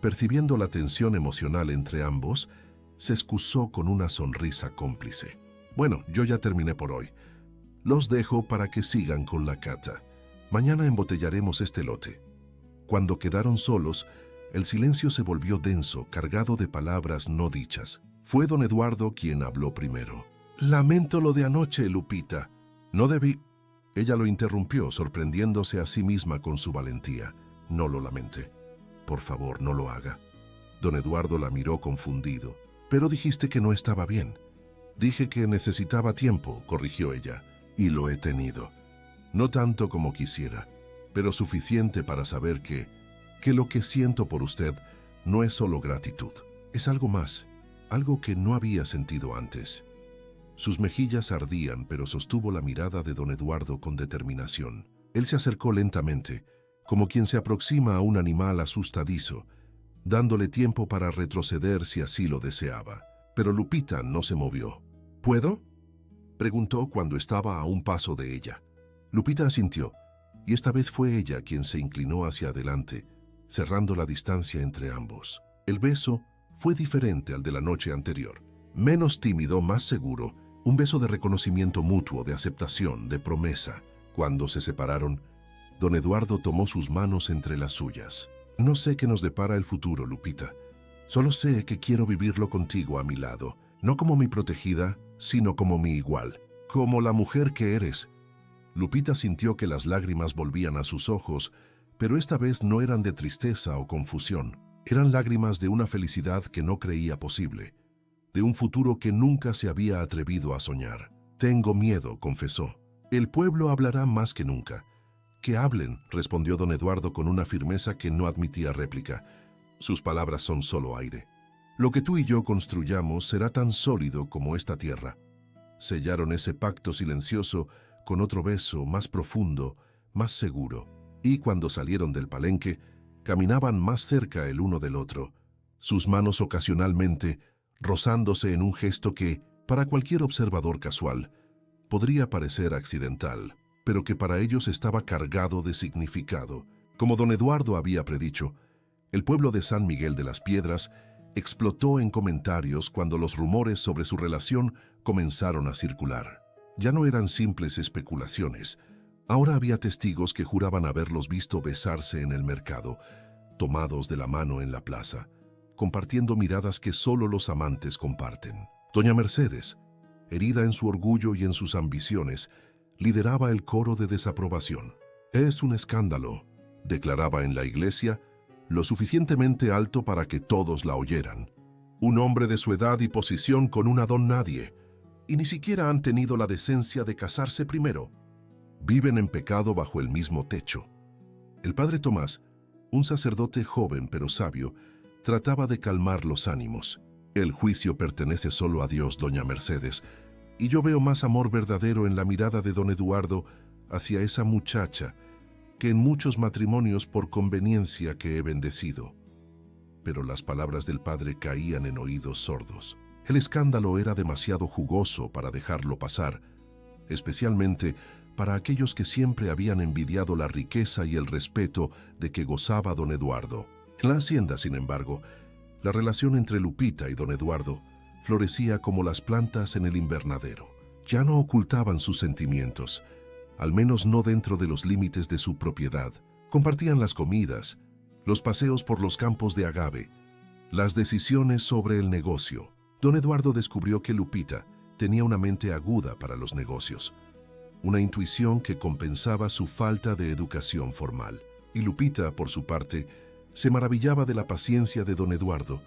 [SPEAKER 1] percibiendo la tensión emocional entre ambos, se excusó con una sonrisa cómplice. «Bueno, yo ya terminé por hoy. Los dejo para que sigan con la cata. Mañana embotellaremos este lote». Cuando quedaron solos, el silencio se volvió denso, cargado de palabras no dichas. Fue don Eduardo quien habló primero. «Lamento lo de anoche, Lupita. No debí...» Ella lo interrumpió, sorprendiéndose a sí misma con su valentía. «No lo lamente. Por favor, no lo haga». Don Eduardo la miró confundido. «Pero dijiste que no estaba bien». «Dije que necesitaba tiempo», corrigió ella. «Y lo he tenido. No tanto como quisiera. pero suficiente para saber que lo que siento por usted no es solo gratitud, es algo más, algo que no había sentido antes. Sus mejillas ardían, pero sostuvo la mirada de don Eduardo con determinación. Él se acercó lentamente, como quien se aproxima a un animal asustadizo, dándole tiempo para retroceder si así lo deseaba. Pero Lupita no se movió. ¿Puedo?, preguntó cuando estaba a un paso de ella. Lupita asintió, y esta vez fue ella quien se inclinó hacia adelante, cerrando la distancia entre ambos. El beso fue diferente al de la noche anterior. Menos tímido, más seguro, un beso de reconocimiento mutuo, de aceptación, de promesa. Cuando se separaron, don Eduardo tomó sus manos entre las suyas. No sé qué nos depara el futuro, Lupita. Solo sé que quiero vivirlo contigo a mi lado, no como mi protegida, sino como mi igual, como la mujer que eres. Lupita sintió que las lágrimas volvían a sus ojos, pero esta vez no eran de tristeza o confusión. Eran lágrimas de una felicidad que no creía posible, de un futuro que nunca se había atrevido a soñar. Tengo miedo, confesó. El pueblo hablará más que nunca. Que hablen, respondió don Eduardo con una firmeza que no admitía réplica. Sus palabras son solo aire. Lo que tú y yo construyamos será tan sólido como esta tierra. Sellaron ese pacto silencioso con otro beso más profundo, más seguro. Y cuando salieron del palenque, caminaban más cerca el uno del otro, sus manos ocasionalmente rozándose en un gesto que, para cualquier observador casual, podría parecer accidental, pero que para ellos estaba cargado de significado. Como don Eduardo había predicho, el pueblo de San Miguel de las Piedras explotó en comentarios cuando los rumores sobre su relación comenzaron a circular. Ya no eran simples especulaciones. Ahora había testigos que juraban haberlos visto besarse en el mercado, tomados de la mano en la plaza, compartiendo miradas que solo los amantes comparten. Doña Mercedes, herida en su orgullo y en sus ambiciones, lideraba el coro de desaprobación. «Es un escándalo», declaraba en la iglesia, lo suficientemente alto para que todos la oyeran. «Un hombre de su edad y posición con una don nadie, y ni siquiera han tenido la decencia de casarse primero. Viven en pecado bajo el mismo techo». El padre Tomás, un sacerdote joven pero sabio, trataba de calmar los ánimos. «El juicio pertenece solo a Dios, doña Mercedes, y yo veo más amor verdadero en la mirada de don Eduardo hacia esa muchacha que en muchos matrimonios por conveniencia que he bendecido». Pero las palabras del padre caían en oídos sordos. El escándalo era demasiado jugoso para dejarlo pasar, especialmente para aquellos que siempre habían envidiado la riqueza y el respeto de que gozaba don Eduardo. En la hacienda, sin embargo, la relación entre Lupita y don Eduardo florecía como las plantas en el invernadero. Ya no ocultaban sus sentimientos, al menos no dentro de los límites de su propiedad. Compartían las comidas, los paseos por los campos de agave, las decisiones sobre el negocio. Don Eduardo descubrió que Lupita tenía una mente aguda para los negocios, una intuición que compensaba su falta de educación formal. Y Lupita, por su parte, se maravillaba de la paciencia de don Eduardo,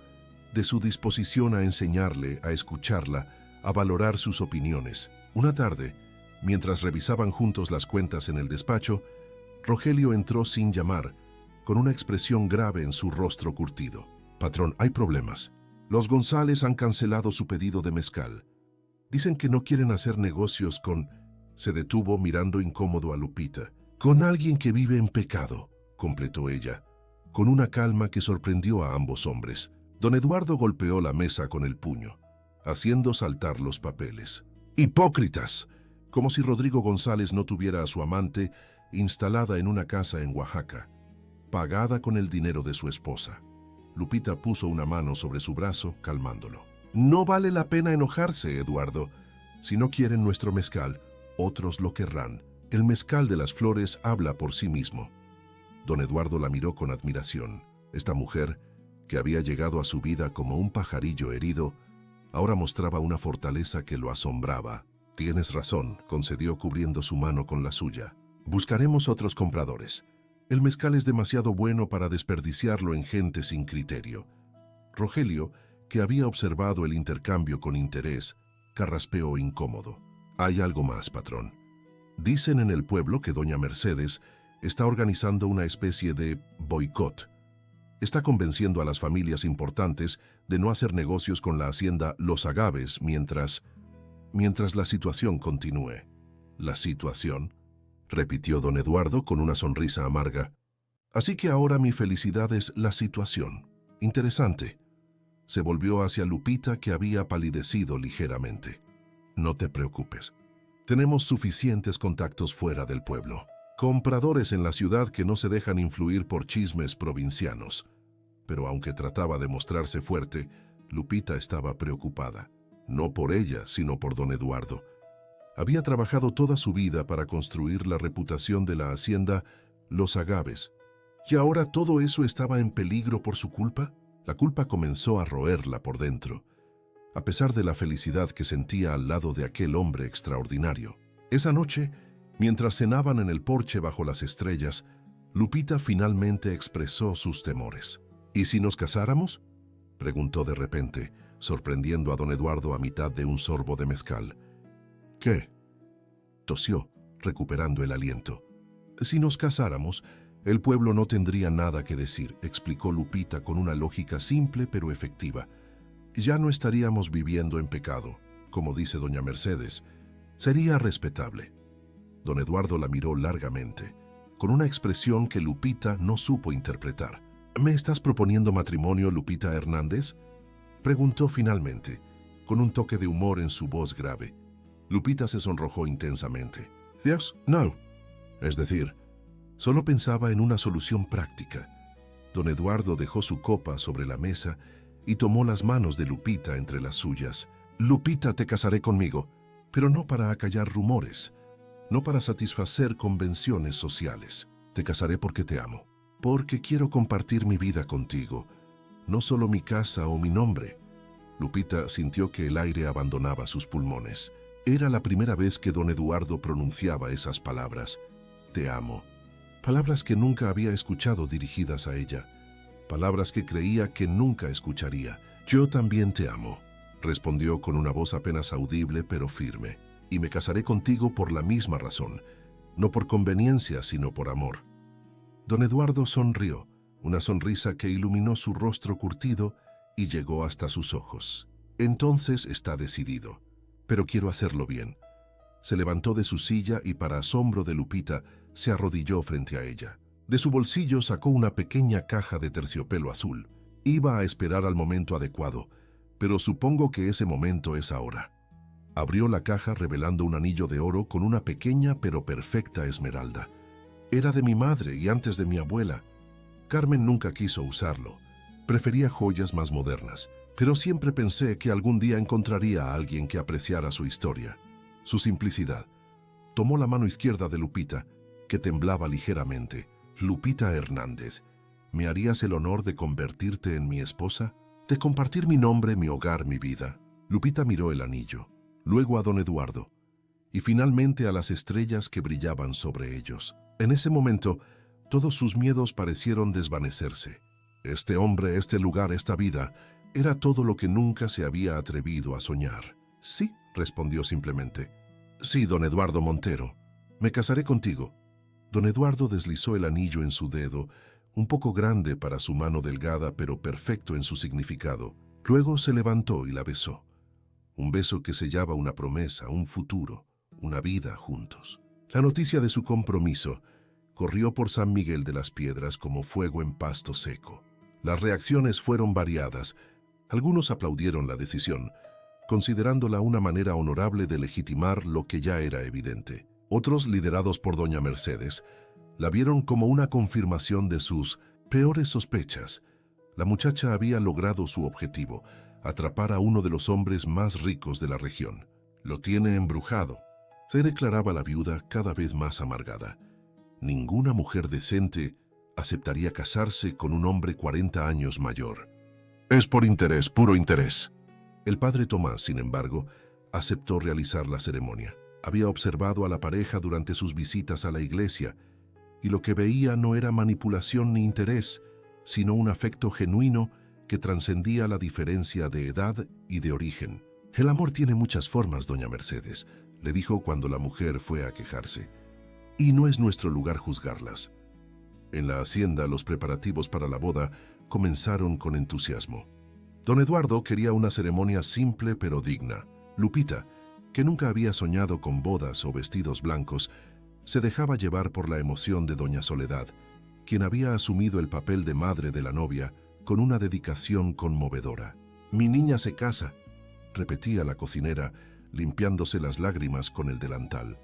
[SPEAKER 1] de su disposición a enseñarle, a escucharla, a valorar sus opiniones. Una tarde, mientras revisaban juntos las cuentas en el despacho, Rogelio entró sin llamar, con una expresión grave en su rostro curtido. «Patrón, hay problemas. Los González han cancelado su pedido de mezcal. Dicen que no quieren hacer negocios con...» Se detuvo mirando incómodo a Lupita. «Con alguien que vive en pecado», completó ella, con una calma que sorprendió a ambos hombres. Don Eduardo golpeó la mesa con el puño, haciendo saltar los papeles. «¡Hipócritas!», como si Rodrigo González no tuviera a su amante instalada en una casa en Oaxaca, pagada con el dinero de su esposa. Lupita puso una mano sobre su brazo, calmándolo. «No vale la pena enojarse, Eduardo. Si no quieren nuestro mezcal, otros lo querrán. El mezcal de las flores habla por sí mismo». Don Eduardo la miró con admiración. Esta mujer, que había llegado a su vida como un pajarillo herido, ahora mostraba una fortaleza que lo asombraba. «Tienes razón», concedió cubriendo su mano con la suya. «Buscaremos otros compradores. El mezcal es demasiado bueno para desperdiciarlo en gente sin criterio». Rogelio, que había observado el intercambio con interés, carraspeó incómodo. «Hay algo más, patrón. Dicen en el pueblo que doña Mercedes Está organizando una especie de boicot. Está convenciendo a las familias importantes de no hacer negocios con la hacienda Los Agaves mientras la situación continúe. ¿La situación?, repitió don Eduardo con una sonrisa amarga. Así que ahora mi felicidad es la situación. Interesante. Se volvió hacia Lupita, que había palidecido ligeramente. No te preocupes. Tenemos suficientes contactos fuera del pueblo. Compradores en la ciudad que no se dejan influir por chismes provincianos. Pero aunque trataba de mostrarse fuerte, Lupita estaba preocupada. No por ella, sino por don Eduardo. Había trabajado toda su vida para construir la reputación de la hacienda Los Agaves. ¿Y ahora todo eso estaba en peligro por su culpa? La culpa comenzó a roerla por dentro, a pesar de la felicidad que sentía al lado de aquel hombre extraordinario. Esa noche, mientras cenaban en el porche bajo las estrellas, Lupita finalmente expresó sus temores. ¿Y si nos casáramos?, preguntó de repente, sorprendiendo a don Eduardo a mitad de un sorbo de mezcal. ¿Qué?, tosió, recuperando el aliento. Si nos casáramos, el pueblo no tendría nada que decir, explicó Lupita con una lógica simple pero efectiva. Ya no estaríamos viviendo en pecado, como dice doña Mercedes. Sería respetable. Don Eduardo la miró largamente, con una expresión que Lupita no supo interpretar. ¿Me estás proponiendo matrimonio, Lupita Hernández?, preguntó finalmente, con un toque de humor en su voz grave. Lupita se sonrojó intensamente. Dios, no. Es decir, solo pensaba en una solución práctica. Don Eduardo dejó su copa sobre la mesa y tomó las manos de Lupita entre las suyas. Lupita, te casaré conmigo, pero no para acallar rumores, no para satisfacer convenciones sociales. Te casaré porque te amo, porque quiero compartir mi vida contigo, no solo mi casa o mi nombre. Lupita sintió que el aire abandonaba sus pulmones. Era la primera vez que don Eduardo pronunciaba esas palabras. Te amo. Palabras que nunca había escuchado dirigidas a ella. Palabras que creía que nunca escucharía. Yo también te amo, respondió con una voz apenas audible pero firme. Y me casaré contigo por la misma razón. No por conveniencia, sino por amor. Don Eduardo sonrió, una sonrisa que iluminó su rostro curtido y llegó hasta sus ojos. Entonces está decidido. Pero quiero hacerlo bien. Se levantó de su silla y, para asombro de Lupita, se arrodilló frente a ella. De su bolsillo sacó una pequeña caja de terciopelo azul. Iba a esperar al momento adecuado, pero supongo que ese momento es ahora. Abrió la caja revelando un anillo de oro con una pequeña pero perfecta esmeralda. Era de mi madre y antes de mi abuela. Carmen nunca quiso usarlo. Prefería joyas más modernas, pero siempre pensé que algún día encontraría a alguien que apreciara su historia, su simplicidad. Tomó la mano izquierda de Lupita, que temblaba ligeramente. Lupita Hernández, ¿me harías el honor de convertirte en mi esposa? ¿De compartir mi nombre, mi hogar, mi vida? Lupita miró el anillo, luego a don Eduardo, y finalmente a las estrellas que brillaban sobre ellos. En ese momento, todos sus miedos parecieron desvanecerse. Este hombre, este lugar, esta vida, era todo lo que nunca se había atrevido a soñar. Sí, respondió simplemente. Sí, don Eduardo Montero, me casaré contigo. Don Eduardo deslizó el anillo en su dedo, un poco grande para su mano delgada, pero perfecto en su significado. Luego se levantó y la besó. Un beso que sellaba una promesa, un futuro, una vida juntos. La noticia de su compromiso corrió por San Miguel de las Piedras como fuego en pasto seco. Las reacciones fueron variadas. Algunos aplaudieron la decisión, considerándola una manera honorable de legitimar lo que ya era evidente. Otros, liderados por doña Mercedes, la vieron como una confirmación de sus peores sospechas. La muchacha había logrado su objetivo, atrapar a uno de los hombres más ricos de la región. Lo tiene embrujado, se declaraba la viuda cada vez más amargada. Ninguna mujer decente aceptaría casarse con un hombre 40 años mayor. Es por interés, puro interés. El padre Tomás, sin embargo, aceptó realizar la ceremonia. Había observado a la pareja durante sus visitas a la iglesia, y lo que veía no era manipulación ni interés, sino un afecto genuino que trascendía la diferencia de edad y de origen. El amor tiene muchas formas, doña Mercedes, le dijo cuando la mujer fue a quejarse. y no es nuestro lugar juzgarlas. En la hacienda, los preparativos para la boda comenzaron con entusiasmo. Don Eduardo quería una ceremonia simple pero digna. Lupita, que nunca había soñado con bodas o vestidos blancos, se dejaba llevar por la emoción de doña Soledad, quien había asumido el papel de madre de la novia con una dedicación conmovedora. «Mi niña se casa», repetía la cocinera, limpiándose las lágrimas con el delantal.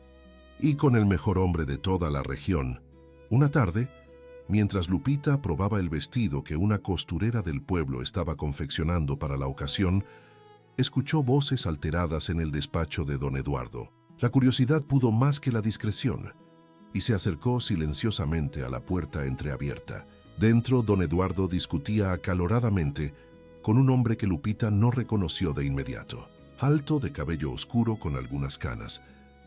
[SPEAKER 1] «Y con el mejor hombre de toda la región». Una tarde, mientras Lupita probaba el vestido que una costurera del pueblo estaba confeccionando para la ocasión, escuchó voces alteradas en el despacho de don Eduardo. La curiosidad pudo más que la discreción, y se acercó silenciosamente a la puerta entreabierta. Dentro, don Eduardo discutía acaloradamente con un hombre que Lupita no reconoció de inmediato. Alto, de cabello oscuro con algunas canas,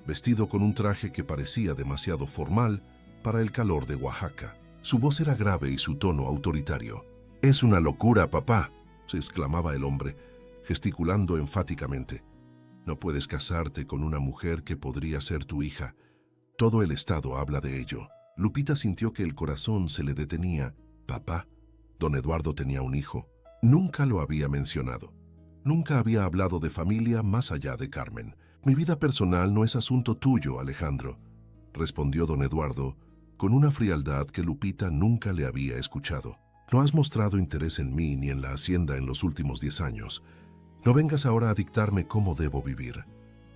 [SPEAKER 1] vestido con un traje que parecía demasiado formal para el calor de Oaxaca. Su voz era grave y su tono autoritario. «Es una locura, papá», se exclamaba el hombre, gesticulando enfáticamente. «No puedes casarte con una mujer que podría ser tu hija. Todo el estado habla de ello». Lupita sintió que el corazón se le detenía. «Papá, don Eduardo tenía un hijo». Nunca lo había mencionado. Nunca había hablado de familia más allá de Carmen. «Mi vida personal no es asunto tuyo, Alejandro», respondió don Eduardo, con una frialdad que Lupita nunca le había escuchado. «No has mostrado interés en mí ni en la hacienda en los últimos 10 años. No vengas ahora a dictarme cómo debo vivir».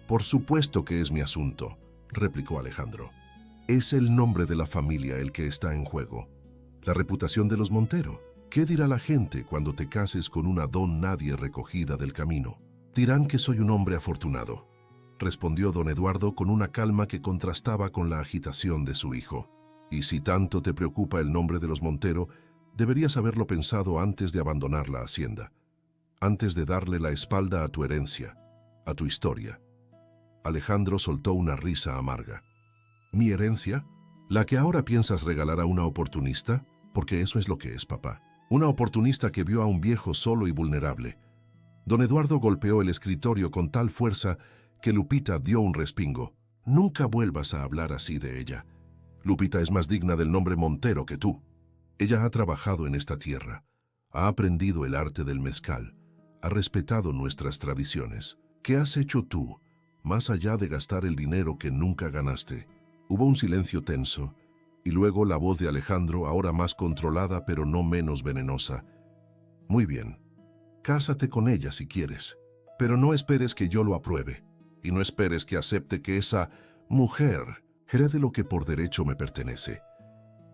[SPEAKER 1] «Por supuesto que es mi asunto», replicó Alejandro. «Es el nombre de la familia el que está en juego. La reputación de los Montero. ¿Qué dirá la gente cuando te cases con una don nadie recogida del camino?» «Dirán que soy un hombre afortunado», respondió don Eduardo con una calma que contrastaba con la agitación de su hijo. «Y si tanto te preocupa el nombre de los Montero, deberías haberlo pensado antes de abandonar la hacienda, antes de darle la espalda a tu herencia, a tu historia». Alejandro soltó una risa amarga. «¿Mi herencia? ¿La que ahora piensas regalar a una oportunista? Porque eso es lo que es, papá. Una oportunista que vio a un viejo solo y vulnerable». Don Eduardo golpeó el escritorio con tal fuerza que Lupita dio un respingo. «Nunca vuelvas a hablar así de ella. Lupita es más digna del nombre Montero que tú. Ella ha trabajado en esta tierra, ha aprendido el arte del mezcal, ha respetado nuestras tradiciones. ¿Qué has hecho tú, más allá de gastar el dinero que nunca ganaste?» Hubo un silencio tenso, y luego la voz de Alejandro, ahora más controlada pero no menos venenosa. «Muy bien, cásate con ella si quieres, pero no esperes que yo lo apruebe, y no esperes que acepte que esa mujer herede lo que por derecho me pertenece.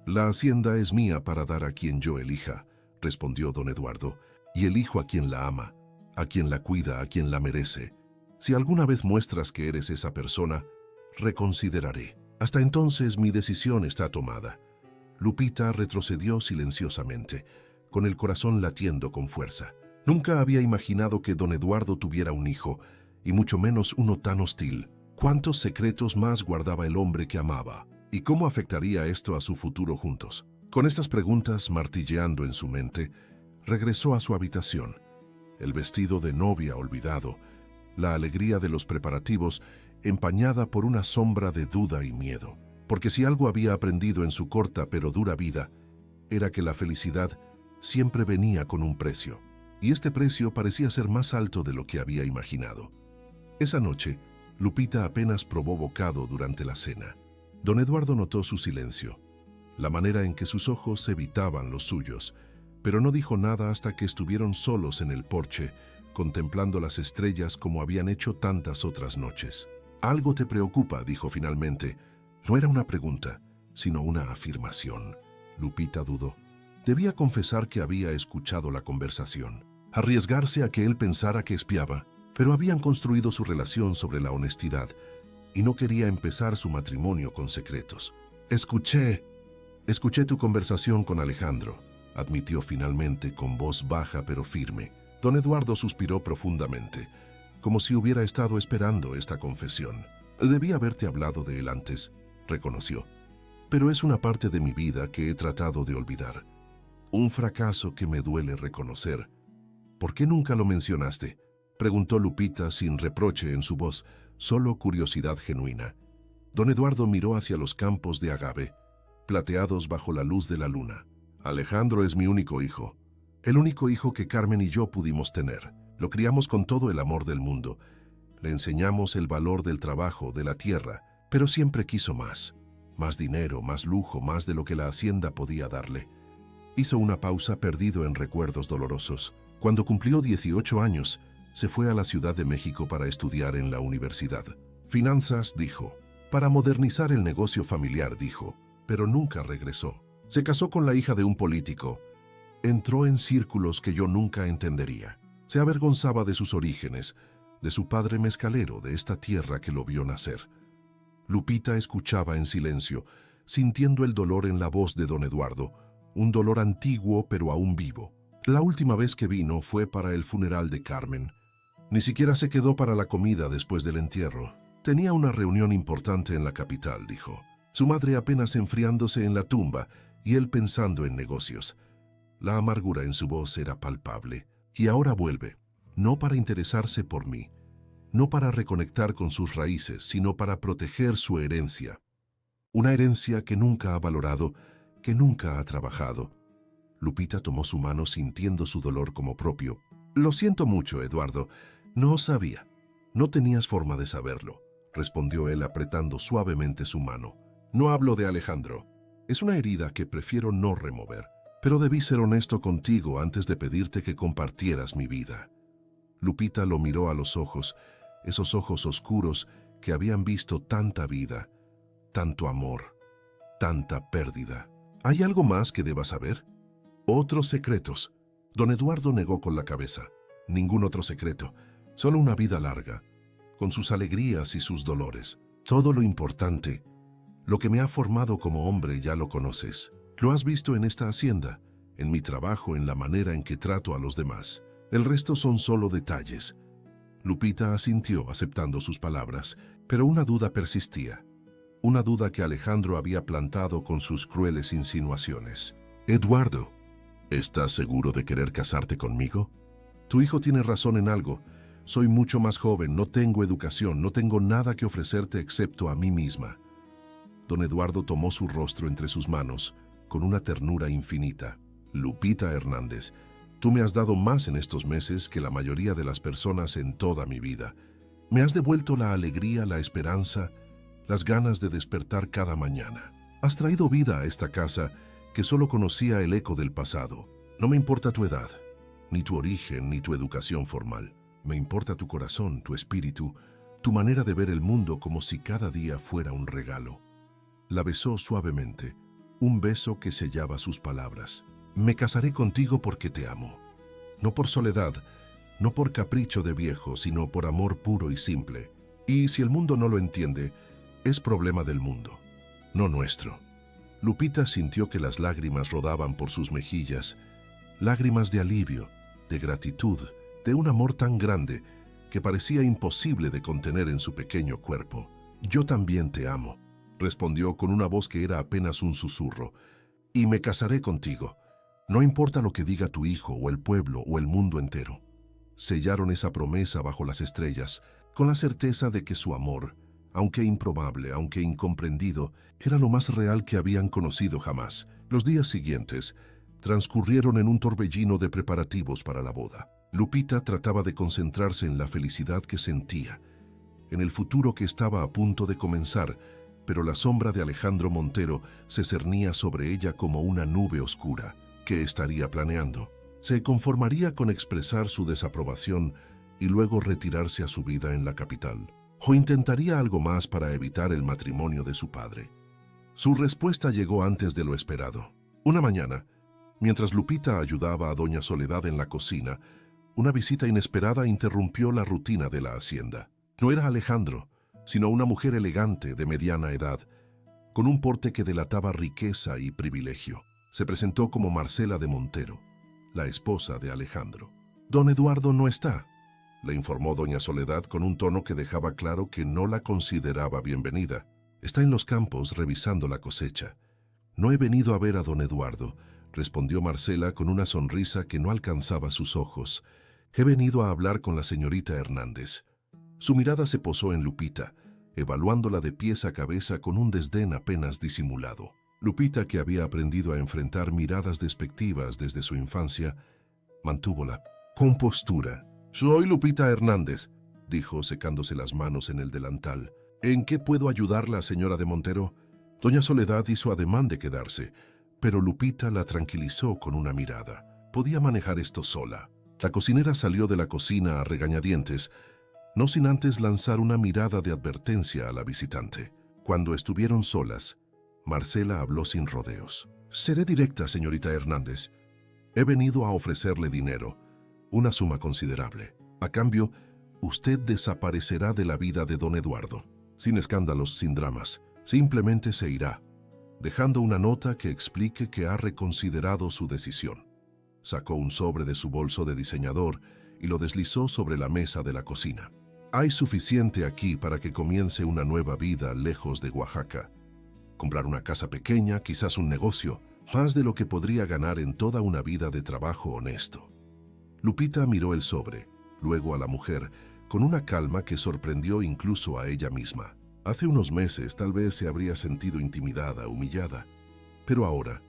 [SPEAKER 1] La hacienda es mía para dar a quien yo elija», respondió don Eduardo, «y elijo a quien la ama, a quien la cuida, a quien la merece. Si alguna vez muestras que eres esa persona, reconsideraré. Hasta entonces mi decisión está tomada». Lupita retrocedió silenciosamente, con el corazón latiendo con fuerza. Nunca había imaginado que don Eduardo tuviera un hijo, y mucho menos uno tan hostil. ¿Cuántos secretos más guardaba el hombre que amaba? ¿Y cómo afectaría esto a su futuro juntos? Con estas preguntas martilleando en su mente, regresó a su habitación. El vestido de novia olvidado, la alegría de los preparativos empañada por una sombra de duda y miedo. Porque si algo había aprendido en su corta pero dura vida, era que la felicidad siempre venía con un precio, y este precio parecía ser más alto de lo que había imaginado. Esa noche, Lupita apenas probó bocado durante la cena. Don Eduardo notó su silencio, la manera en que sus ojos evitaban los suyos, pero no dijo nada hasta que estuvieron solos en el porche, contemplando las estrellas como habían hecho tantas otras noches. «Algo te preocupa», dijo finalmente. No era una pregunta, sino una afirmación. Lupita dudó. Debía confesar que había escuchado la conversación, arriesgarse a que él pensara que espiaba, pero habían construido su relación sobre la honestidad y no quería empezar su matrimonio con secretos. Escuché tu conversación con Alejandro», admitió finalmente con voz baja pero firme. Don Eduardo suspiró profundamente, como si hubiera estado esperando esta confesión. «Debí haberte hablado de él antes», reconoció, «pero es una parte de mi vida que he tratado de olvidar. Un fracaso que me duele reconocer». «¿Por qué nunca lo mencionaste?», preguntó Lupita sin reproche en su voz, solo curiosidad genuina. Don Eduardo miró hacia los campos de agave, plateados bajo la luz de la luna. Alejandro es mi único hijo. El único hijo que Carmen y yo pudimos tener. Lo criamos con todo el amor del mundo. Le enseñamos el valor del trabajo, de la tierra, pero siempre quiso más. Más dinero, más lujo, más de lo que la hacienda podía darle. Hizo una pausa perdido en recuerdos dolorosos. Cuando cumplió 18 años, se fue a la Ciudad de México para estudiar en la universidad. Finanzas, dijo. Para modernizar el negocio familiar, dijo, pero nunca regresó. Se casó con la hija de un político. Entró en círculos que yo nunca entendería. Se avergonzaba de sus orígenes, de su padre mezcalero, de esta tierra que lo vio nacer. Lupita escuchaba en silencio, sintiendo el dolor en la voz de don Eduardo, un dolor antiguo pero aún vivo. La última vez que vino fue para el funeral de Carmen. Ni siquiera se quedó para la comida después del entierro. Tenía una reunión importante en la capital, dijo. Su madre apenas enfriándose en la tumba y él pensando en negocios. La amargura en su voz era palpable. Y ahora vuelve, no para interesarse por mí, no para reconectar con sus raíces, sino para proteger su herencia. Una herencia que nunca ha valorado, que nunca ha trabajado. Lupita tomó su mano sintiendo su dolor como propio. Lo siento mucho, Eduardo. No sabía. No tenías forma de saberlo, respondió él apretando suavemente su mano. No hablo de Alejandro. Es una herida que prefiero no remover. Pero debí ser honesto contigo antes de pedirte que compartieras mi vida. Lupita lo miró a los ojos, esos ojos oscuros que habían visto tanta vida, tanto amor, tanta pérdida. ¿Hay algo más que debas saber? Otros secretos. Don Eduardo negó con la cabeza. Ningún otro secreto, solo una vida larga, con sus alegrías y sus dolores. Todo lo importante, lo que me ha formado como hombre, ya lo conoces. Lo has visto en esta hacienda, en mi trabajo, en la manera en que trato a los demás. El resto son solo detalles. Lupita asintió aceptando sus palabras, pero una duda persistía. Una duda que Alejandro había plantado con sus crueles insinuaciones. Eduardo, ¿estás seguro de querer casarte conmigo? Tu hijo tiene razón en algo. Soy mucho más joven, no tengo educación, no tengo nada que ofrecerte excepto a mí misma. Don Eduardo tomó su rostro entre sus manos, con una ternura infinita. Lupita Hernández, tú me has dado más en estos meses que la mayoría de las personas en toda mi vida. Me has devuelto la alegría, la esperanza, las ganas de despertar cada mañana. Has traído vida a esta casa que solo conocía el eco del pasado. No me importa tu edad, ni tu origen, ni tu educación formal. Me importa tu corazón, tu espíritu, tu manera de ver el mundo como si cada día fuera un regalo. La besó suavemente. Un beso que sellaba sus palabras. Me casaré contigo porque te amo. No por soledad, no por capricho de viejo, sino por amor puro y simple. Y si el mundo no lo entiende, es problema del mundo, no nuestro. Lupita sintió que las lágrimas rodaban por sus mejillas, lágrimas de alivio, de gratitud, de un amor tan grande que parecía imposible de contener en su pequeño cuerpo. Yo también te amo, respondió con una voz que era apenas un susurro, y me casaré contigo. No importa lo que diga tu hijo o el pueblo o el mundo entero. Sellaron esa promesa bajo las estrellas, con la certeza de que su amor, aunque improbable, aunque incomprendido, era lo más real que habían conocido jamás. Los días siguientes transcurrieron en un torbellino de preparativos para la boda. Lupita trataba de concentrarse en la felicidad que sentía, en el futuro que estaba a punto de comenzar, pero la sombra de Alejandro Montero se cernía sobre ella como una nube oscura. ¿Qué estaría planeando? ¿Se conformaría con expresar su desaprobación y luego retirarse a su vida en la capital? ¿O intentaría algo más para evitar el matrimonio de su padre? Su respuesta llegó antes de lo esperado. Una mañana, mientras Lupita ayudaba a doña Soledad en la cocina, una visita inesperada interrumpió la rutina de la hacienda. No era Alejandro, sino una mujer elegante de mediana edad, con un porte que delataba riqueza y privilegio. Se presentó como Marcela de Montero, la esposa de Alejandro. «Don Eduardo no está», le informó doña Soledad con un tono que dejaba claro que no la consideraba bienvenida. «Está en los campos revisando la cosecha». «No he venido a ver a don Eduardo», respondió Marcela con una sonrisa que no alcanzaba sus ojos. «He venido a hablar con la señorita Hernández». Su mirada se posó en Lupita, evaluándola de pies a cabeza con un desdén apenas disimulado. Lupita, que había aprendido a enfrentar miradas despectivas desde su infancia, mantuvo la compostura. «Soy Lupita Hernández», dijo secándose las manos en el delantal. «¿En qué puedo ayudarla, señora de Montero?» Doña Soledad hizo ademán de quedarse, pero Lupita la tranquilizó con una mirada. Podía manejar esto sola. La cocinera salió de la cocina a regañadientes, no sin antes lanzar una mirada de advertencia a la visitante. Cuando estuvieron solas, Marcela habló sin rodeos. «Seré directa, señorita Hernández. He venido a ofrecerle dinero, una suma considerable. A cambio, usted desaparecerá de la vida de don Eduardo. Sin escándalos, sin dramas. Simplemente se irá, dejando una nota que explique que ha reconsiderado su decisión». Sacó un sobre de su bolso de diseñador y lo deslizó sobre la mesa de la cocina. «Hay suficiente aquí para que comience una nueva vida lejos de Oaxaca. Comprar una casa pequeña, quizás un negocio, más de lo que podría ganar en toda una vida de trabajo honesto». Lupita miró el sobre, luego a la mujer, con una calma que sorprendió incluso a ella misma. Hace unos meses tal vez se habría sentido intimidada, humillada, pero ahora,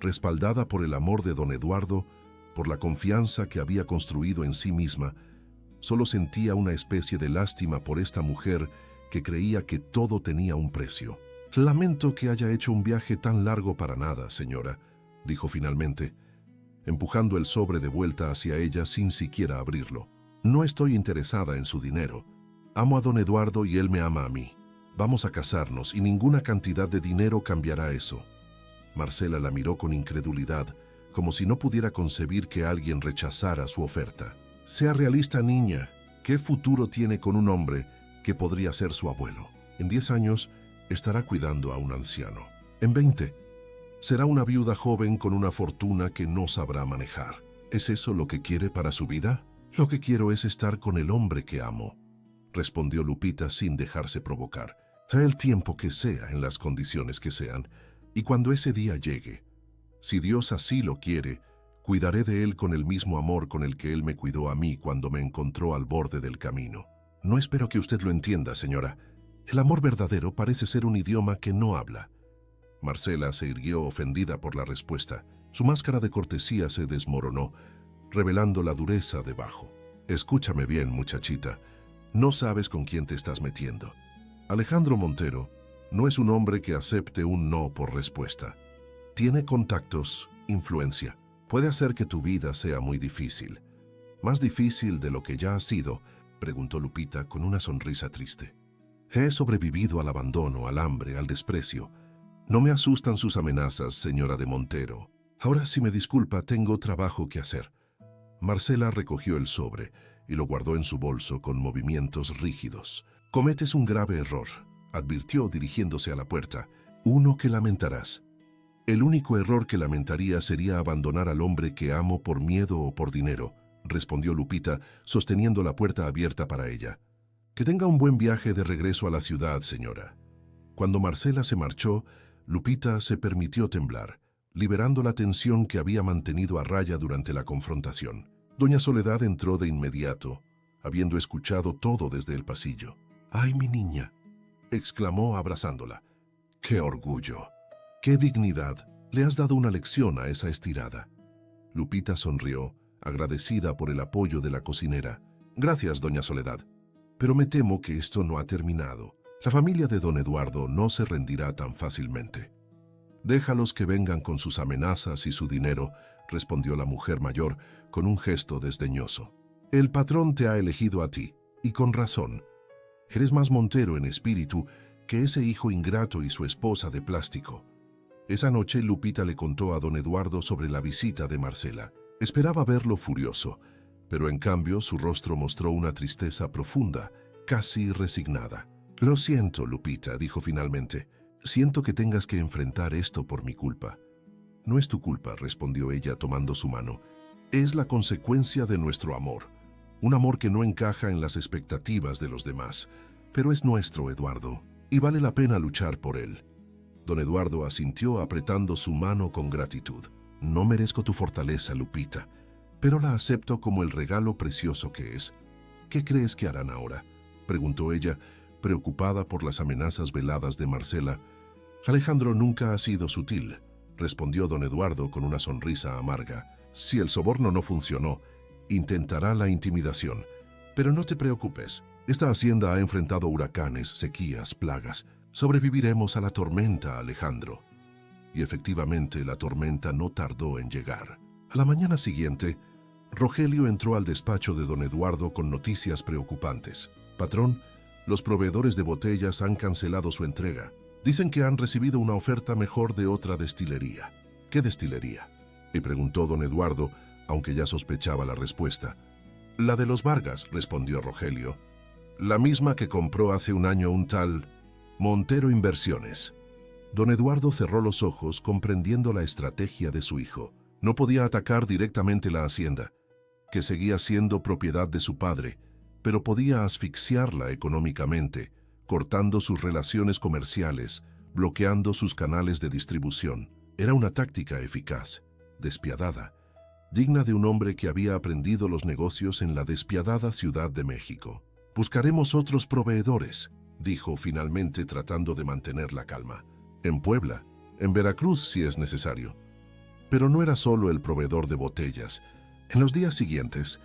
[SPEAKER 1] respaldada por el amor de don Eduardo, por la confianza que había construido en sí misma, solo sentía una especie de lástima por esta mujer que creía que todo tenía un precio. «Lamento que haya hecho un viaje tan largo para nada, señora», dijo finalmente, empujando el sobre de vuelta hacia ella sin siquiera abrirlo. «No estoy interesada en su dinero. Amo a don Eduardo y él me ama a mí. Vamos a casarnos y ninguna cantidad de dinero cambiará eso». Marcela la miró con incredulidad, como si no pudiera concebir que alguien rechazara su oferta. «Sea realista, niña. ¿Qué futuro tiene con un hombre que podría ser su abuelo? En 10 años estará cuidando a un anciano. En 20 será una viuda joven con una fortuna que no sabrá manejar. ¿Es eso lo que quiere para su vida?» «Lo que quiero es estar con el hombre que amo», respondió Lupita sin dejarse provocar. «Sea el tiempo que sea, en las condiciones que sean, y cuando ese día llegue, si Dios así lo quiere, cuidaré de él con el mismo amor con el que él me cuidó a mí cuando me encontró al borde del camino». «No espero que usted lo entienda, señora. El amor verdadero parece ser un idioma que no habla». Marcela se irguió ofendida por la respuesta. Su máscara de cortesía se desmoronó, revelando la dureza debajo. «Escúchame bien, muchachita. No sabes con quién te estás metiendo. Alejandro Montero no es un hombre que acepte un no por respuesta. Tiene contactos, influencia. Puede hacer que tu vida sea muy difícil». «¿Más difícil de lo que ya ha sido?», preguntó Lupita con una sonrisa triste. «He sobrevivido al abandono, al hambre, al desprecio. No me asustan sus amenazas, señora de Montero. Ahora, si me disculpa, tengo trabajo que hacer». Marcela recogió el sobre y lo guardó en su bolso con movimientos rígidos. «Cometes un grave error», advirtió dirigiéndose a la puerta. «Uno que lamentarás. El único error que lamentaría sería abandonar al hombre que amo por miedo o por dinero», respondió Lupita, sosteniendo la puerta abierta para ella. «Que tenga un buen viaje de regreso a la ciudad, señora». Cuando Marcela se marchó, Lupita se permitió temblar, liberando la tensión que había mantenido a raya durante la confrontación. Doña Soledad entró de inmediato, habiendo escuchado todo desde el pasillo. «¡Ay, mi niña!», exclamó abrazándola. «¡Qué orgullo! ¡Qué dignidad! Le has dado una lección a esa estirada». Lupita sonrió, agradecida por el apoyo de la cocinera. «Gracias, doña Soledad. Pero me temo que esto no ha terminado. La familia de don Eduardo no se rendirá tan fácilmente». «Déjalos que vengan con sus amenazas y su dinero», respondió la mujer mayor con un gesto desdeñoso. «El patrón te ha elegido a ti, y con razón. Eres más Montero en espíritu que ese hijo ingrato y su esposa de plástico». Esa noche Lupita le contó a don Eduardo sobre la visita de Marcela. Esperaba verlo furioso, pero en cambio su rostro mostró una tristeza profunda, casi resignada. «Lo siento, Lupita», dijo finalmente. «Siento que tengas que enfrentar esto por mi culpa». «No es tu culpa», respondió ella tomando su mano. «Es la consecuencia de nuestro amor. Un amor que no encaja en las expectativas de los demás. Pero es nuestro, Eduardo, y vale la pena luchar por él». Don Eduardo asintió apretando su mano con gratitud. «No merezco tu fortaleza, Lupita, pero la acepto como el regalo precioso que es». «¿Qué crees que harán ahora?», preguntó ella, preocupada por las amenazas veladas de Marcela. «Alejandro nunca ha sido sutil», respondió don Eduardo con una sonrisa amarga. «Si el soborno no funcionó, intentará la intimidación. Pero no te preocupes, esta hacienda ha enfrentado huracanes, sequías, plagas. Sobreviviremos a la tormenta, Alejandro». Y efectivamente la tormenta no tardó en llegar. A la mañana siguiente, Rogelio entró al despacho de don Eduardo con noticias preocupantes. «Patrón, los proveedores de botellas han cancelado su entrega. Dicen que han recibido una oferta mejor de otra destilería». «¿Qué destilería?», le preguntó don Eduardo, aunque ya sospechaba la respuesta. «La de los Vargas», respondió Rogelio. «La misma que compró hace un año un tal Montero Inversiones». Don Eduardo cerró los ojos comprendiendo la estrategia de su hijo. No podía atacar directamente la hacienda, que seguía siendo propiedad de su padre, pero podía asfixiarla económicamente, cortando sus relaciones comerciales, bloqueando sus canales de distribución. Era una táctica eficaz, despiadada, digna de un hombre que había aprendido los negocios en la despiadada Ciudad de México. «Buscaremos otros proveedores», dijo finalmente tratando de mantener la calma. «En Puebla, en Veracruz si es necesario». Pero no era solo el proveedor de botellas. En los días siguientes,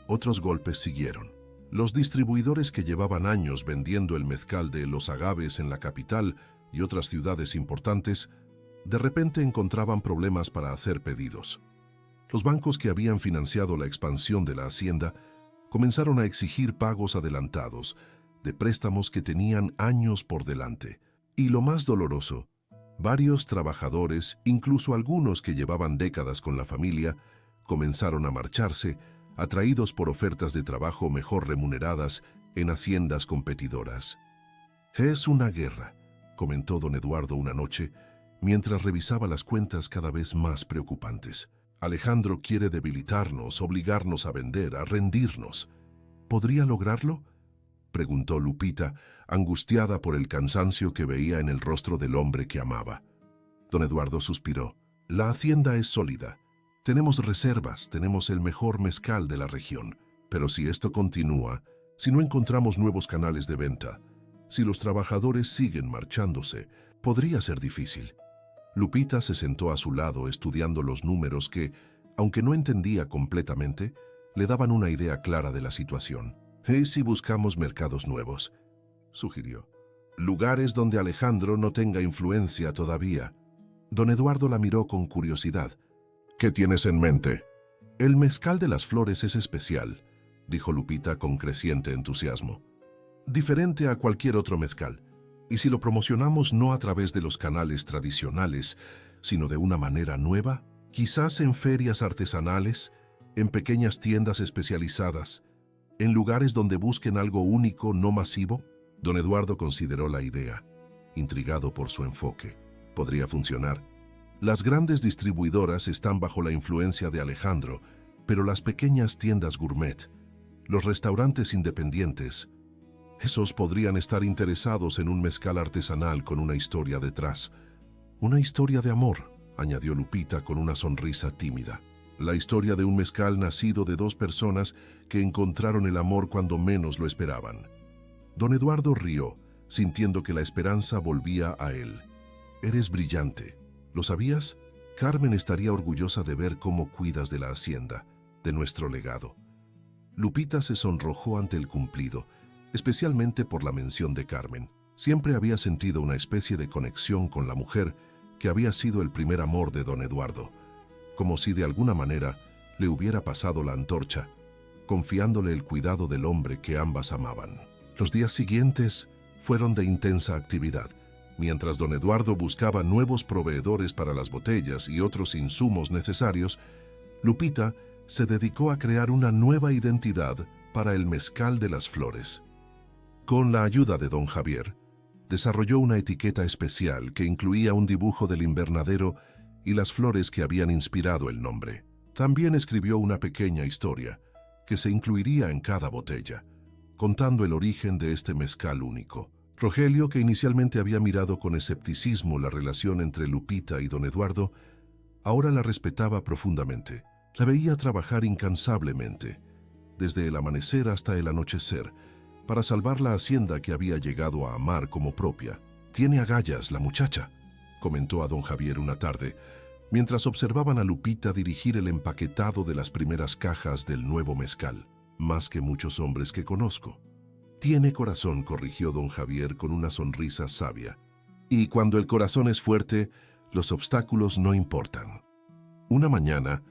[SPEAKER 1] otros golpes siguieron. Los distribuidores que llevaban años vendiendo el mezcal de Los Agaves en la capital y otras ciudades importantes, de repente encontraban problemas para hacer pedidos. Los bancos que habían financiado la expansión de la hacienda comenzaron a exigir pagos adelantados de préstamos que tenían años por delante. Y lo más doloroso, varios trabajadores, incluso algunos que llevaban décadas con la familia, comenzaron a marcharse, atraídos por ofertas de trabajo mejor remuneradas en haciendas competidoras. «Es una guerra», comentó don Eduardo una noche, mientras revisaba las cuentas cada vez más preocupantes. «Alejandro quiere debilitarnos, obligarnos a vender, a rendirnos. ¿Podría lograrlo?», preguntó Lupita, angustiada por el cansancio que veía en el rostro del hombre que amaba. Don Eduardo suspiró. «La hacienda es sólida. Tenemos reservas, tenemos el mejor mezcal de la región. Pero si esto continúa, si no encontramos nuevos canales de venta, si los trabajadores siguen marchándose, podría ser difícil». Lupita se sentó a su lado estudiando los números que, aunque no entendía completamente, le daban una idea clara de la situación. «¿Y si buscamos mercados nuevos?», sugirió. «Lugares donde Alejandro no tenga influencia todavía». Don Eduardo la miró con curiosidad. «¿Qué tienes en mente?». «El mezcal de las flores es especial», dijo Lupita con creciente entusiasmo. «Diferente a cualquier otro mezcal. Y si lo promocionamos no a través de los canales tradicionales, sino de una manera nueva, quizás en ferias artesanales, en pequeñas tiendas especializadas, en lugares donde busquen algo único, no masivo». Don Eduardo consideró la idea, intrigado por su enfoque. Podría funcionar. Las grandes distribuidoras están bajo la influencia de Alejandro, pero las pequeñas tiendas gourmet, los restaurantes independientes, esos podrían estar interesados en un mezcal artesanal con una historia detrás. «Una historia de amor», añadió Lupita con una sonrisa tímida. «La historia de un mezcal nacido de dos personas que encontraron el amor cuando menos lo esperaban». Don Eduardo rió, sintiendo que la esperanza volvía a él. «Eres brillante. ¿Lo sabías? Carmen estaría orgullosa de ver cómo cuidas de la hacienda, de nuestro legado». Lupita se sonrojó ante el cumplido, especialmente por la mención de Carmen. Siempre había sentido una especie de conexión con la mujer que había sido el primer amor de don Eduardo, como si de alguna manera le hubiera pasado la antorcha, confiándole el cuidado del hombre que ambas amaban. Los días siguientes fueron de intensa actividad. Mientras don Eduardo buscaba nuevos proveedores para las botellas y otros insumos necesarios, Lupita se dedicó a crear una nueva identidad para el mezcal de las flores. Con la ayuda de don Javier, desarrolló una etiqueta especial que incluía un dibujo del invernadero y las flores que habían inspirado el nombre. También escribió una pequeña historia que se incluiría en cada botella, contando el origen de este mezcal único. Rogelio, que inicialmente había mirado con escepticismo la relación entre Lupita y don Eduardo, ahora la respetaba profundamente. La veía trabajar incansablemente, desde el amanecer hasta el anochecer, para salvar la hacienda que había llegado a amar como propia. «Tiene agallas la muchacha», comentó a don Javier una tarde, mientras observaban a Lupita dirigir el empaquetado de las primeras cajas del nuevo mezcal. «Más que muchos hombres que conozco». «Tiene corazón», corrigió don Javier con una sonrisa sabia. «Y cuando el corazón es fuerte, los obstáculos no importan». Una mañana,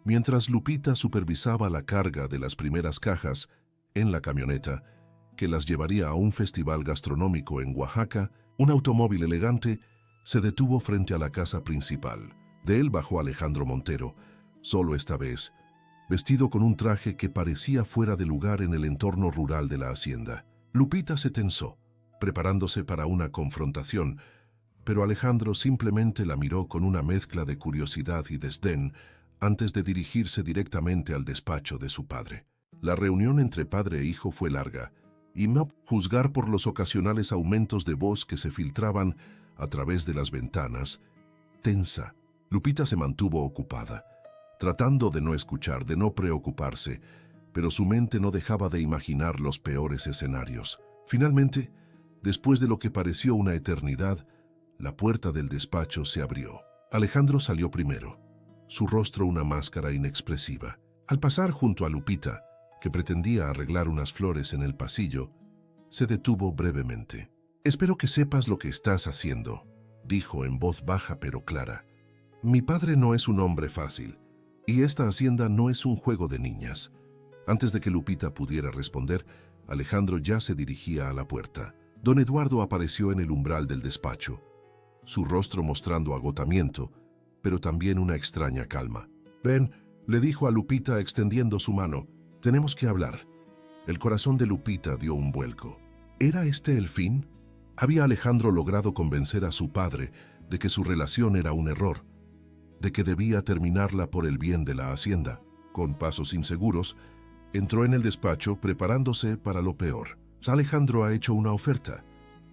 [SPEAKER 1] mientras Lupita supervisaba la carga de las primeras cajas en la camioneta que las llevaría a un festival gastronómico en Oaxaca, un automóvil elegante se detuvo frente a la casa principal. De él bajó Alejandro Montero, solo esta vez, vestido con un traje que parecía fuera de lugar en el entorno rural de la hacienda. Lupita se tensó, preparándose para una confrontación, pero Alejandro simplemente la miró con una mezcla de curiosidad y desdén antes de dirigirse directamente al despacho de su padre. La reunión entre padre e hijo fue larga, y a juzgar por los ocasionales aumentos de voz que se filtraban a través de las ventanas, tensa. Lupita se mantuvo ocupada, tratando de no escuchar, de no preocuparse, pero su mente no dejaba de imaginar los peores escenarios. Finalmente, después de lo que pareció una eternidad, la puerta del despacho se abrió. Alejandro salió primero, su rostro una máscara inexpresiva. Al pasar junto a Lupita, que pretendía arreglar unas flores en el pasillo, se detuvo brevemente. «Espero que sepas lo que estás haciendo», dijo en voz baja pero clara. «Mi padre no es un hombre fácil, y esta hacienda no es un juego de niñas». Antes de que Lupita pudiera responder, Alejandro ya se dirigía a la puerta. Don Eduardo apareció en el umbral del despacho, su rostro mostrando agotamiento, pero también una extraña calma. «Ven», le dijo a Lupita extendiendo su mano, «tenemos que hablar». El corazón de Lupita dio un vuelco. ¿Era este el fin? ¿Había Alejandro logrado convencer a su padre de que su relación era un error, de que debía terminarla por el bien de la hacienda? Con pasos inseguros, entró en el despacho preparándose para lo peor. «Alejandro ha hecho una oferta»,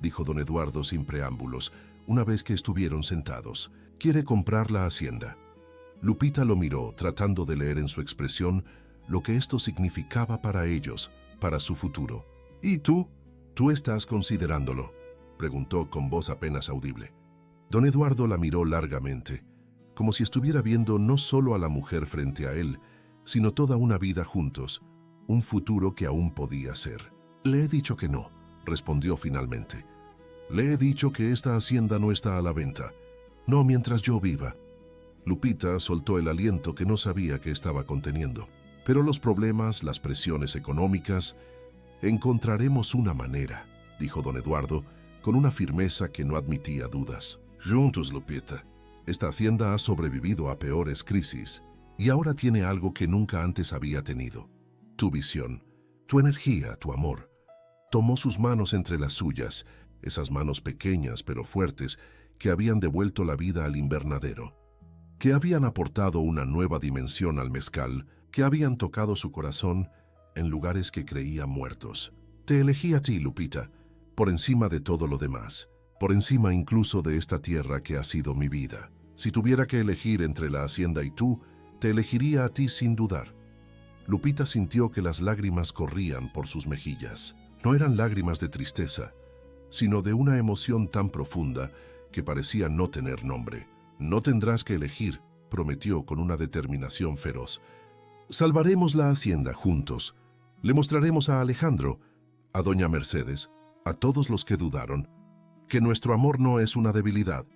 [SPEAKER 1] dijo don Eduardo sin preámbulos, una vez que estuvieron sentados. «Quiere comprar la hacienda». Lupita lo miró, tratando de leer en su expresión lo que esto significaba para ellos, para su futuro. «¿Y tú? ¿Tú estás considerándolo?», preguntó con voz apenas audible. Don Eduardo la miró largamente, como si estuviera viendo no solo a la mujer frente a él, sino toda una vida juntos, un futuro que aún podía ser. «Le he dicho que no», respondió finalmente. «Le he dicho que esta hacienda no está a la venta, no mientras yo viva». Lupita soltó el aliento que no sabía que estaba conteniendo. «Pero los problemas, las presiones económicas, encontraremos una manera», dijo don Eduardo, con una firmeza que no admitía dudas. «Juntos, Lupita. Esta hacienda ha sobrevivido a peores crisis y ahora tiene algo que nunca antes había tenido. Tu visión, tu energía, tu amor». Tomó sus manos entre las suyas, esas manos pequeñas pero fuertes que habían devuelto la vida al invernadero, que habían aportado una nueva dimensión al mezcal, que habían tocado su corazón en lugares que creía muertos. «Te elegí a ti, Lupita, por encima de todo lo demás, por encima incluso de esta tierra que ha sido mi vida. Si tuviera que elegir entre la hacienda y tú, te elegiría a ti sin dudar». Lupita sintió que las lágrimas corrían por sus mejillas. No eran lágrimas de tristeza, sino de una emoción tan profunda que parecía no tener nombre. «No tendrás que elegir», prometió con una determinación feroz. «Salvaremos la hacienda juntos. Le mostraremos a Alejandro, a doña Mercedes, a todos los que dudaron, que nuestro amor no es una debilidad,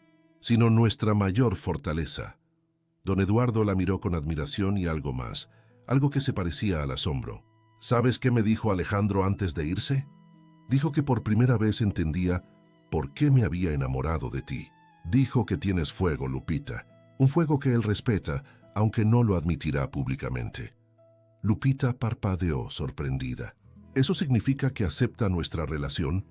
[SPEAKER 1] sino nuestra mayor fortaleza». Don Eduardo la miró con admiración y algo más, algo que se parecía al asombro. «¿Sabes qué me dijo Alejandro antes de irse? Dijo que por primera vez entendía por qué me había enamorado de ti. Dijo que tienes fuego, Lupita, un fuego que él respeta, aunque no lo admitirá públicamente». Lupita parpadeó sorprendida. «¿Eso significa que acepta nuestra relación?».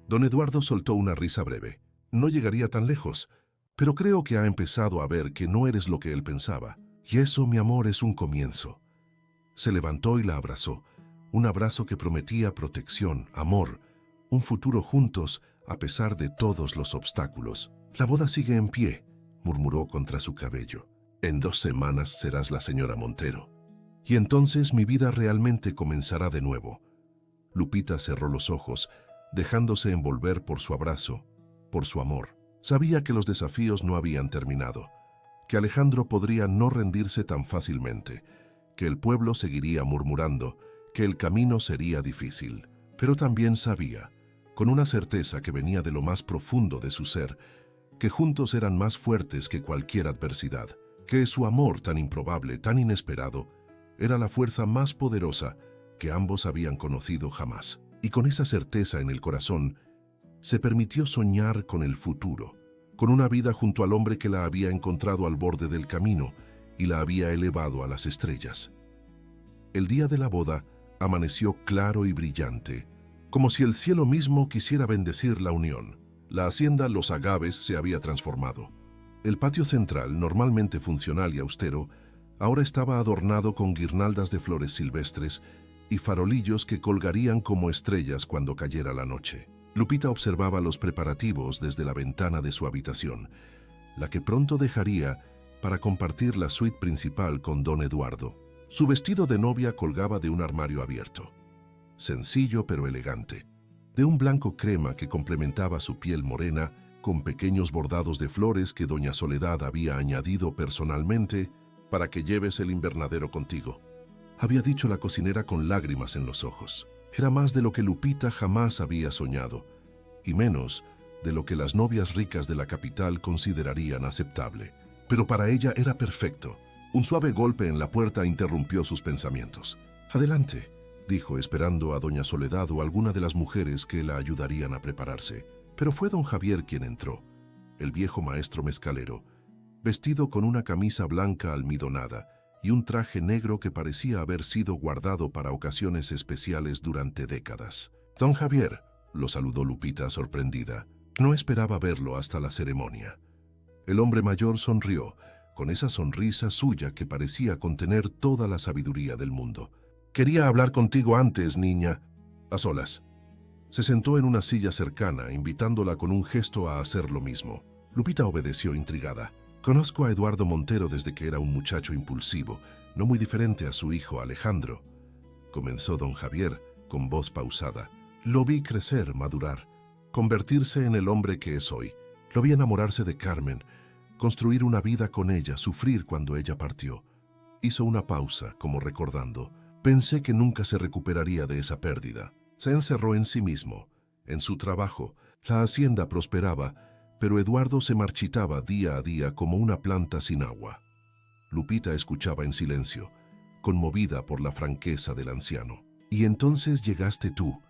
[SPEAKER 1] Don Eduardo soltó una risa breve. «No llegaría tan lejos, pero creo que ha empezado a ver que no eres lo que él pensaba. Y eso, mi amor, es un comienzo». Se levantó y la abrazó, un abrazo que prometía protección, amor, un futuro juntos a pesar de todos los obstáculos. «La boda sigue en pie», murmuró contra su cabello. «En 2 semanas serás la señora Montero. Y entonces mi vida realmente comenzará de nuevo. Lupita cerró los ojos, dejándose envolver por su abrazo, por su amor. Sabía que los desafíos no habían terminado, que Alejandro podría no rendirse tan fácilmente, que el pueblo seguiría murmurando, que el camino sería difícil. Pero también sabía, con una certeza que venía de lo más profundo de su ser, que juntos eran más fuertes que cualquier adversidad, que su amor tan improbable, tan inesperado, era la fuerza más poderosa que ambos habían conocido jamás. Y con esa certeza en el corazón, se permitió soñar con el futuro, con una vida junto al hombre que la había encontrado al borde del camino y la había elevado a las estrellas. El día de la boda amaneció claro y brillante, como si el cielo mismo quisiera bendecir la unión. La hacienda Los Agaves se había transformado. El patio central, normalmente funcional y austero, ahora estaba adornado con guirnaldas de flores silvestres y farolillos que colgarían como estrellas cuando cayera la noche. Lupita observaba los preparativos desde la ventana de su habitación, la que pronto dejaría para compartir la suite principal con don Eduardo. Su vestido de novia colgaba de un armario abierto, sencillo pero elegante, de un blanco crema que complementaba su piel morena con pequeños bordados de flores que doña Soledad había añadido personalmente para que lleves el invernadero contigo. Había dicho la cocinera con lágrimas en los ojos. Era más de lo que Lupita jamás había soñado, y menos de lo que las novias ricas de la capital considerarían aceptable. Pero para ella era perfecto. Un suave golpe en la puerta interrumpió sus pensamientos. «Adelante», dijo, esperando a doña Soledad o alguna de las mujeres que la ayudarían a prepararse. Pero fue don Javier quien entró, el viejo maestro mezcalero, vestido con una camisa blanca almidonada y un traje negro que parecía haber sido guardado para ocasiones especiales durante décadas. «Don Javier», lo saludó Lupita sorprendida. No esperaba verlo hasta la ceremonia. El hombre mayor sonrió, con esa sonrisa suya que parecía contener toda la sabiduría del mundo. «Quería hablar contigo antes, niña, a solas». Se sentó en una silla cercana, invitándola con un gesto a hacer lo mismo. Lupita obedeció intrigada. «Conozco a Eduardo Montero desde que era un muchacho impulsivo, no muy diferente a su hijo Alejandro», comenzó don Javier con voz pausada. «Lo vi crecer, madurar, convertirse en el hombre que es hoy. Lo vi enamorarse de Carmen, construir una vida con ella, sufrir cuando ella partió». Hizo una pausa, como recordando. «Pensé que nunca se recuperaría de esa pérdida». Se encerró en sí mismo, en su trabajo. La hacienda prosperaba, pero Eduardo se marchitaba día a día como una planta sin agua. Lupita escuchaba en silencio, conmovida por la franqueza del anciano. «Y entonces llegaste tú»,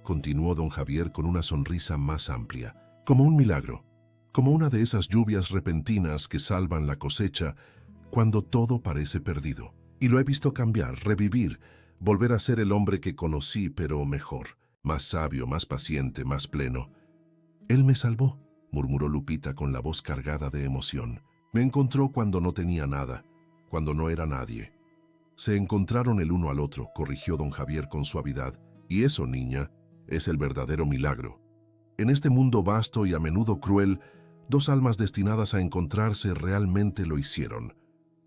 [SPEAKER 1] continuó don Javier con una sonrisa más amplia, «como un milagro, como una de esas lluvias repentinas que salvan la cosecha cuando todo parece perdido. Y lo he visto cambiar, revivir, volver a ser el hombre que conocí, pero mejor, más sabio, más paciente, más pleno». «Él me salvó», murmuró Lupita con la voz cargada de emoción. «Me encontró cuando no tenía nada, cuando no era nadie». «Se encontraron el uno al otro», corrigió don Javier con suavidad. «Y eso, niña, es el verdadero milagro. En este mundo vasto y a menudo cruel, dos almas destinadas a encontrarse realmente lo hicieron».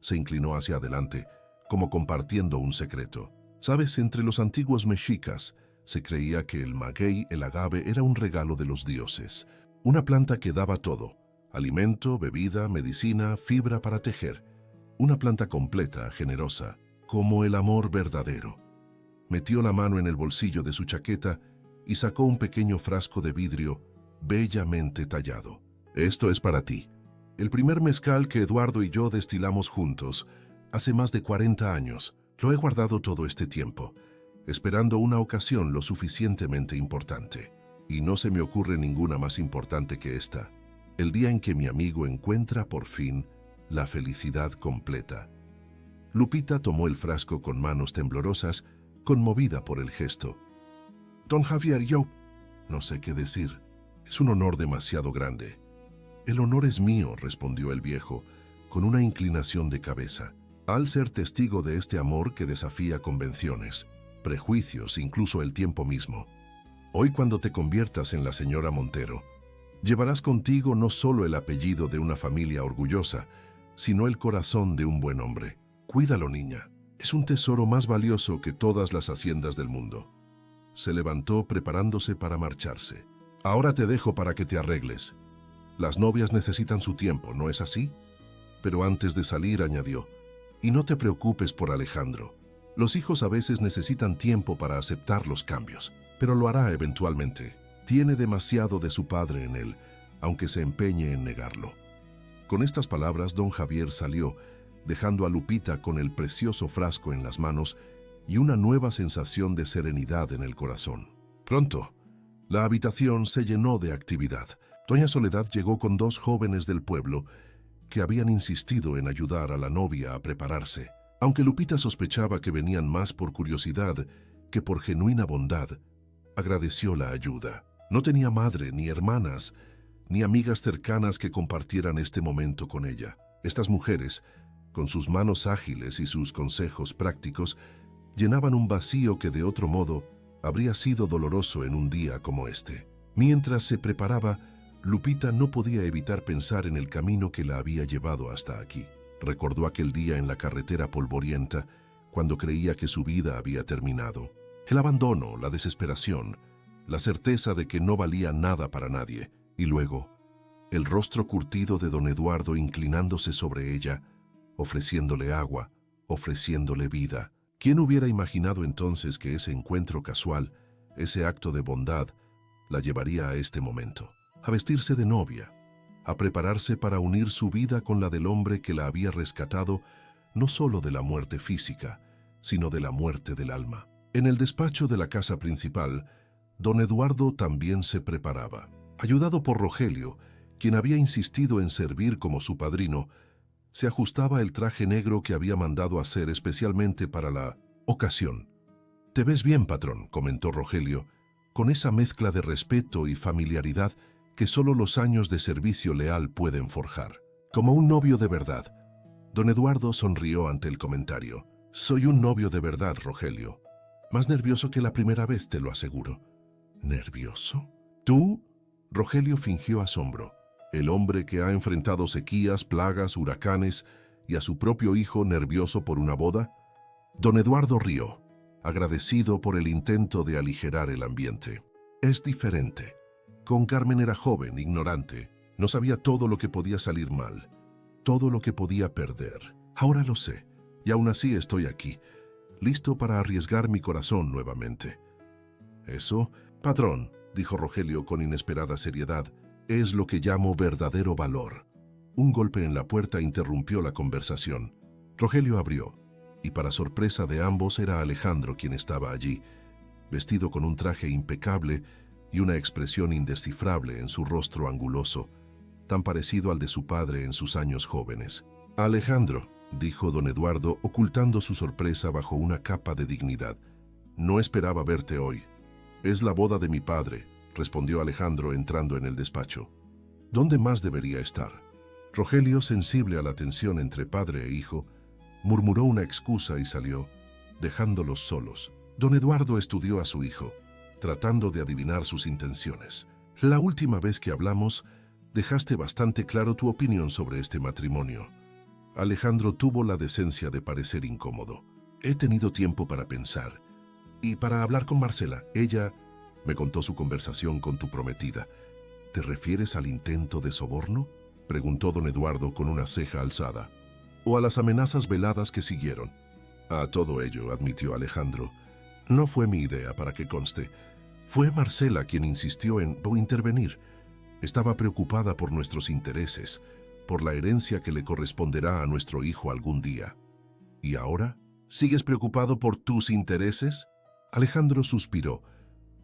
[SPEAKER 1] Se inclinó hacia adelante, como compartiendo un secreto. «Sabes, entre los antiguos mexicas se creía que el maguey, el agave, era un regalo de los dioses. Una planta que daba todo: alimento, bebida, medicina, fibra para tejer. Una planta completa, generosa, como el amor verdadero». Metió la mano en el bolsillo de su chaqueta y sacó un pequeño frasco de vidrio bellamente tallado. «Esto es para ti. El primer mezcal que Eduardo y yo destilamos juntos, hace más de 40 años. Lo he guardado todo este tiempo, esperando una ocasión lo suficientemente importante. Y no se me ocurre ninguna más importante que esta: el día en que mi amigo encuentra por fin la felicidad completa». Lupita tomó el frasco con manos temblorosas, conmovida por el gesto. «Don Javier, yo no sé qué decir. Es un honor demasiado grande». «El honor es mío», respondió el viejo, con una inclinación de cabeza, «al ser testigo de este amor que desafía convenciones, prejuicios, incluso el tiempo mismo. Hoy, cuando te conviertas en la señora Montero, llevarás contigo no solo el apellido de una familia orgullosa, sino el corazón de un buen hombre. Cuídalo, niña. Es un tesoro más valioso que todas las haciendas del mundo». Se levantó preparándose para marcharse. Ahora te dejo para que te arregles. Las novias necesitan su tiempo, ¿no es así? Pero antes de salir añadió, y no te preocupes por Alejandro. Los hijos a veces necesitan tiempo para aceptar los cambios, pero lo hará eventualmente. Tiene demasiado de su padre en él, aunque se empeñe en negarlo. Con estas palabras, don Javier salió, dejando a Lupita con el precioso frasco en las manos y una nueva sensación de serenidad en el corazón. Pronto, la habitación se llenó de actividad. Doña Soledad llegó con 2 jóvenes del pueblo que habían insistido en ayudar a la novia a prepararse. Aunque Lupita sospechaba que venían más por curiosidad que por genuina bondad, agradeció la ayuda. No tenía madre, ni hermanas, ni amigas cercanas que compartieran este momento con ella. Estas mujeres, con sus manos ágiles y sus consejos prácticos, llenaban un vacío que de otro modo habría sido doloroso en un día como este. Mientras se preparaba, Lupita no podía evitar pensar en el camino que la había llevado hasta aquí. Recordó aquel día en la carretera polvorienta, cuando creía que su vida había terminado. El abandono, la desesperación, la certeza de que no valía nada para nadie, y luego, el rostro curtido de don Eduardo inclinándose sobre ella, ofreciéndole agua, ofreciéndole vida. ¿Quién hubiera imaginado entonces que ese encuentro casual, ese acto de bondad, la llevaría a este momento? A vestirse de novia, a prepararse para unir su vida con la del hombre que la había rescatado no solo de la muerte física, sino de la muerte del alma. En el despacho de la casa principal, don Eduardo también se preparaba. Ayudado por Rogelio, quien había insistido en servir como su padrino, se ajustaba el traje negro que había mandado hacer especialmente para la ocasión. «Te ves bien, patrón», comentó Rogelio, con esa mezcla de respeto y familiaridad que solo los años de servicio leal pueden forjar. Como un novio de verdad. Don Eduardo sonrió ante el comentario. «Soy un novio de verdad, Rogelio. Más nervioso que la primera vez, te lo aseguro». «¿Nervioso? ¿Tú?» Rogelio fingió asombro. El hombre que ha enfrentado sequías, plagas, huracanes y a su propio hijo nervioso por una boda. Don Eduardo rió, agradecido por el intento de aligerar el ambiente. Es diferente. Con Carmen era joven, ignorante, no sabía todo lo que podía salir mal, todo lo que podía perder. Ahora lo sé, y aún así estoy aquí, listo para arriesgar mi corazón nuevamente. Eso, patrón, dijo Rogelio con inesperada seriedad, es lo que llamo verdadero valor. Un golpe en la puerta interrumpió la conversación. Rogelio abrió, y para sorpresa de ambos era Alejandro quien estaba allí, vestido con un traje impecable y una expresión indescifrable en su rostro anguloso, tan parecido al de su padre en sus años jóvenes. «Alejandro», dijo don Eduardo, ocultando su sorpresa bajo una capa de dignidad, «no esperaba verte hoy. Es la boda de mi padre», respondió Alejandro entrando en el despacho. «¿Dónde más debería estar?» Rogelio, sensible a la tensión entre padre e hijo, murmuró una excusa y salió, dejándolos solos. Don Eduardo estudió a su hijo, tratando de adivinar sus intenciones. «La última vez que hablamos, dejaste bastante claro tu opinión sobre este matrimonio». Alejandro tuvo la decencia de parecer incómodo. «He tenido tiempo para pensar y para hablar con Marcela. Ella me contó su conversación con tu prometida». «¿Te refieres al intento de soborno?», preguntó don Eduardo con una ceja alzada. «¿O a las amenazas veladas que siguieron?». «A todo ello», admitió Alejandro. «No fue mi idea, para que conste. Fue Marcela quien insistió en intervenir. Estaba preocupada por nuestros intereses, por la herencia que le corresponderá a nuestro hijo algún día». «¿Y ahora? ¿Sigues preocupado por tus intereses?». Alejandro suspiró,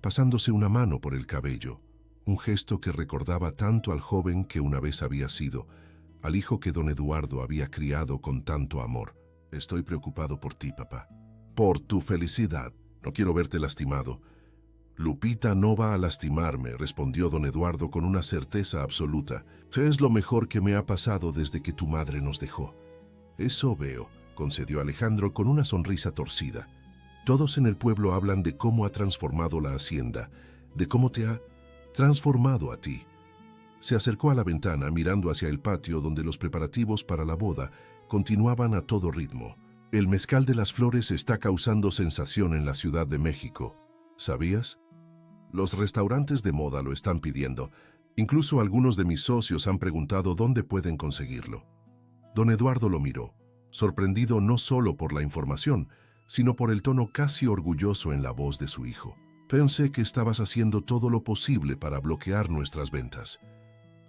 [SPEAKER 1] pasándose una mano por el cabello, un gesto que recordaba tanto al joven que una vez había sido, al hijo que don Eduardo había criado con tanto amor. «Estoy preocupado por ti, papá. Por tu felicidad. No quiero verte lastimado». «Lupita no va a lastimarme», respondió don Eduardo con una certeza absoluta. «Es lo mejor que me ha pasado desde que tu madre nos dejó». «Eso veo», concedió Alejandro con una sonrisa torcida. «Todos en el pueblo hablan de cómo ha transformado la hacienda, de cómo te ha transformado a ti». Se acercó a la ventana mirando hacia el patio donde los preparativos para la boda continuaban a todo ritmo. «El mezcal de las flores está causando sensación en la Ciudad de México». ¿Sabías? Los restaurantes de moda lo están pidiendo. Incluso algunos de mis socios han preguntado dónde pueden conseguirlo. Don Eduardo lo miró, sorprendido no solo por la información, sino por el tono casi orgulloso en la voz de su hijo. Pensé que estabas haciendo todo lo posible para bloquear nuestras ventas.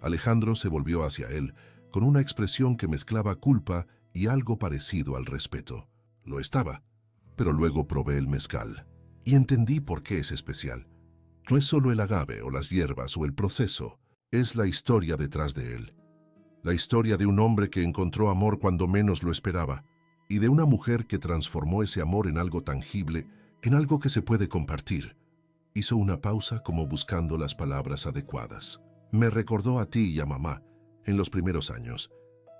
[SPEAKER 1] Alejandro se volvió hacia él, con una expresión que mezclaba culpa y algo parecido al respeto. Lo estaba, pero luego probé el mezcal y entendí por qué es especial. No es solo el agave o las hierbas o el proceso, es la historia detrás de él. La historia de un hombre que encontró amor cuando menos lo esperaba y de una mujer que transformó ese amor en algo tangible, en algo que se puede compartir. Hizo una pausa como buscando las palabras adecuadas. Me recordó a ti y a mamá en los primeros años,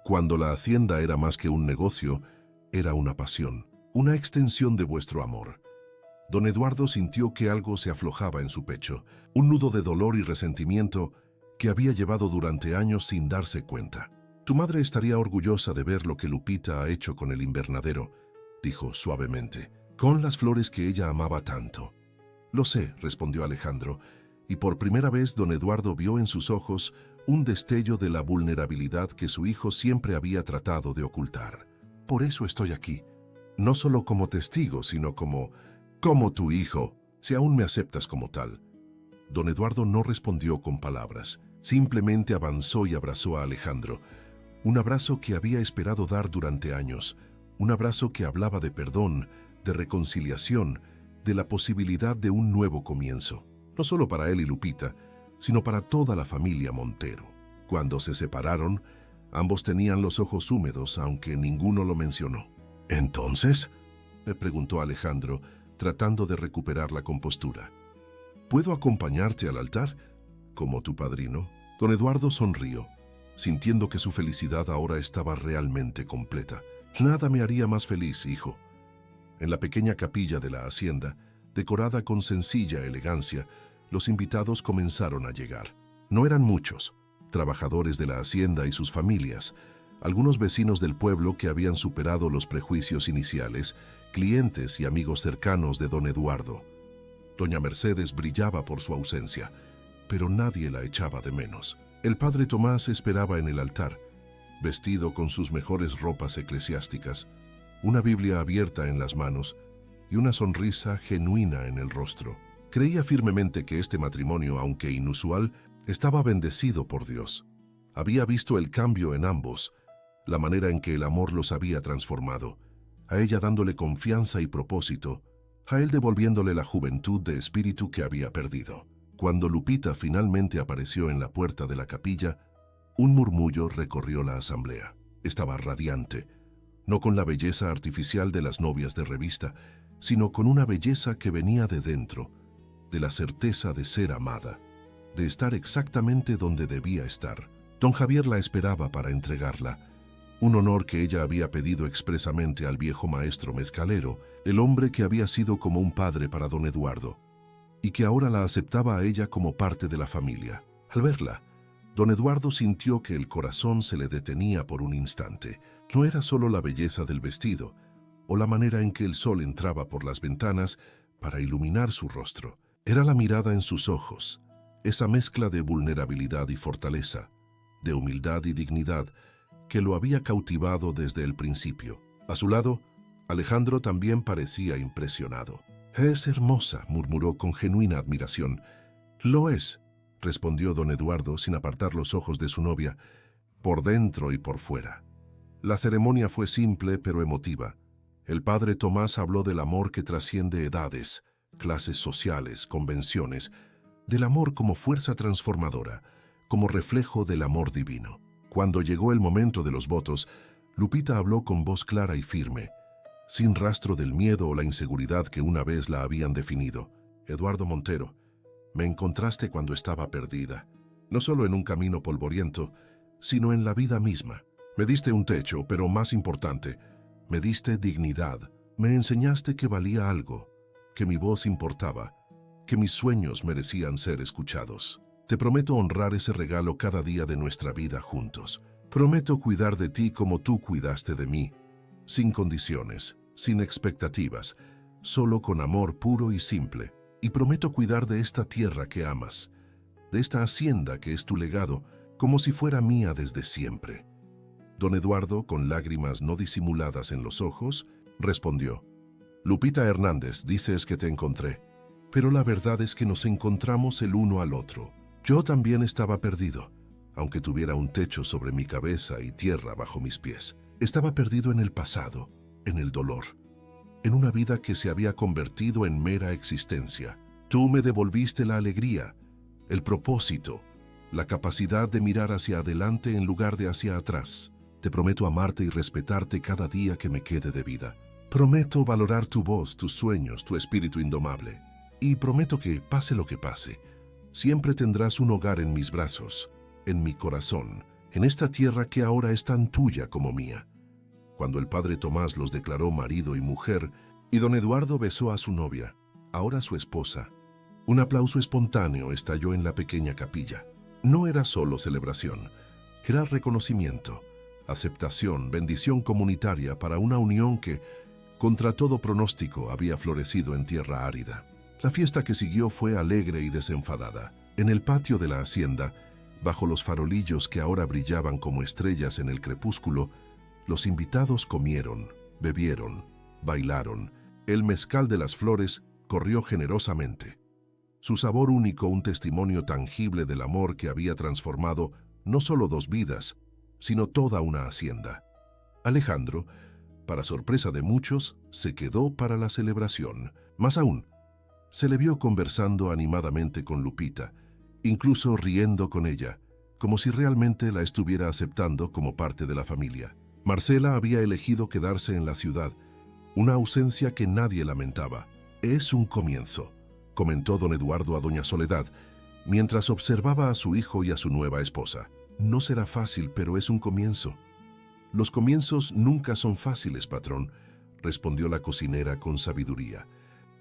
[SPEAKER 1] cuando la hacienda era más que un negocio, era una pasión, una extensión de vuestro amor. Don Eduardo sintió que algo se aflojaba en su pecho, un nudo de dolor y resentimiento que había llevado durante años sin darse cuenta. Tu madre estaría orgullosa de ver lo que Lupita ha hecho con el invernadero, dijo suavemente, con las flores que ella amaba tanto. Lo sé, respondió Alejandro, y por primera vez don Eduardo vio en sus ojos un destello de la vulnerabilidad que su hijo siempre había tratado de ocultar. Por eso estoy aquí, no solo como testigo, sino como tu hijo, si aún me aceptas como tal. Don Eduardo no respondió con palabras, simplemente avanzó y abrazó a Alejandro, un abrazo que había esperado dar durante años, un abrazo que hablaba de perdón, de reconciliación, de la posibilidad de un nuevo comienzo, no solo para él y Lupita, sino para toda la familia Montero. Cuando se separaron, ambos tenían los ojos húmedos, aunque ninguno lo mencionó. ¿Entonces?, le preguntó Alejandro, tratando de recuperar la compostura. ¿Puedo acompañarte al altar, como tu padrino? Don Eduardo sonrió, sintiendo que su felicidad ahora estaba realmente completa. Nada me haría más feliz, hijo. En la pequeña capilla de la hacienda, decorada con sencilla elegancia, los invitados comenzaron a llegar. No eran muchos, trabajadores de la hacienda y sus familias, algunos vecinos del pueblo que habían superado los prejuicios iniciales, clientes y amigos cercanos de don Eduardo. Doña Mercedes brillaba por su ausencia, pero nadie la echaba de menos. El padre Tomás esperaba en el altar, vestido con sus mejores ropas eclesiásticas, una Biblia abierta en las manos y una sonrisa genuina en el rostro. Creía firmemente que este matrimonio, aunque inusual, estaba bendecido por Dios. Había visto el cambio en ambos, la manera en que el amor los había transformado, a ella dándole confianza y propósito, a él devolviéndole la juventud de espíritu que había perdido. Cuando Lupita finalmente apareció en la puerta de la capilla, un murmullo recorrió la asamblea. Estaba radiante, no con la belleza artificial de las novias de revista, sino con una belleza que venía de dentro, de la certeza de ser amada, de estar exactamente donde debía estar. Don Javier la esperaba para entregarla, un honor que ella había pedido expresamente al viejo maestro mezcalero, el hombre que había sido como un padre para don Eduardo, y que ahora la aceptaba a ella como parte de la familia. Al verla, don Eduardo sintió que el corazón se le detenía por un instante. No era solo la belleza del vestido, o la manera en que el sol entraba por las ventanas para iluminar su rostro. Era la mirada en sus ojos, esa mezcla de vulnerabilidad y fortaleza, de humildad y dignidad, que lo había cautivado desde el principio. A su lado, Alejandro también parecía impresionado. «Es hermosa», murmuró con genuina admiración. «Lo es», respondió don Eduardo sin apartar los ojos de su novia, por dentro y por fuera. La ceremonia fue simple pero emotiva. El padre Tomás habló del amor que trasciende edades, clases sociales, convenciones, del amor como fuerza transformadora, como reflejo del amor divino. Cuando llegó el momento de los votos, Lupita habló con voz clara y firme, sin rastro del miedo o la inseguridad que una vez la habían definido. «Eduardo Montero, me encontraste cuando estaba perdida, no solo en un camino polvoriento, sino en la vida misma. Me diste un techo, pero más importante, me diste dignidad. Me enseñaste que valía algo, que mi voz importaba, que mis sueños merecían ser escuchados. Te prometo honrar ese regalo cada día de nuestra vida juntos. Prometo cuidar de ti como tú cuidaste de mí, sin condiciones, sin expectativas, solo con amor puro y simple. y prometo cuidar de esta tierra que amas, de esta hacienda que es tu legado, como si fuera mía desde siempre. Don Eduardo, con lágrimas no disimuladas en los ojos, respondió: Lupita Hernández, dices que te encontré, pero la verdad es que nos encontramos el uno al otro. Yo también estaba perdido, aunque tuviera un techo sobre mi cabeza y tierra bajo mis pies. Estaba perdido en el pasado, en el dolor, en una vida que se había convertido en mera existencia. Tú me devolviste la alegría, el propósito, la capacidad de mirar hacia adelante en lugar de hacia atrás. Te prometo amarte y respetarte cada día que me quede de vida. Prometo valorar tu voz, tus sueños, tu espíritu indomable. Y prometo que, pase lo que pase, siempre tendrás un hogar en mis brazos, en mi corazón, en esta tierra que ahora es tan tuya como mía. Cuando el padre Tomás los declaró marido y mujer, y don Eduardo besó a su novia, ahora su esposa, un aplauso espontáneo estalló en la pequeña capilla. No era solo celebración, era reconocimiento, aceptación, bendición comunitaria para una unión que, contra todo pronóstico, había florecido en tierra árida. La fiesta que siguió fue alegre y desenfadada. En el patio de la hacienda, bajo los farolillos que ahora brillaban como estrellas en el crepúsculo, los invitados comieron, bebieron, bailaron. El mezcal de las flores corrió generosamente. Su sabor único, un testimonio tangible del amor que había transformado no solo dos vidas, sino toda una hacienda. Alejandro, para sorpresa de muchos, se quedó para la celebración. Más aún, se le vio conversando animadamente con Lupita, incluso riendo con ella, como si realmente la estuviera aceptando como parte de la familia. Marcela había elegido quedarse en la ciudad, una ausencia que nadie lamentaba. Es un comienzo, comentó don Eduardo a doña Soledad, mientras observaba a su hijo y a su nueva esposa. No será fácil, pero es un comienzo. Los comienzos nunca son fáciles, patrón, respondió la cocinera con sabiduría,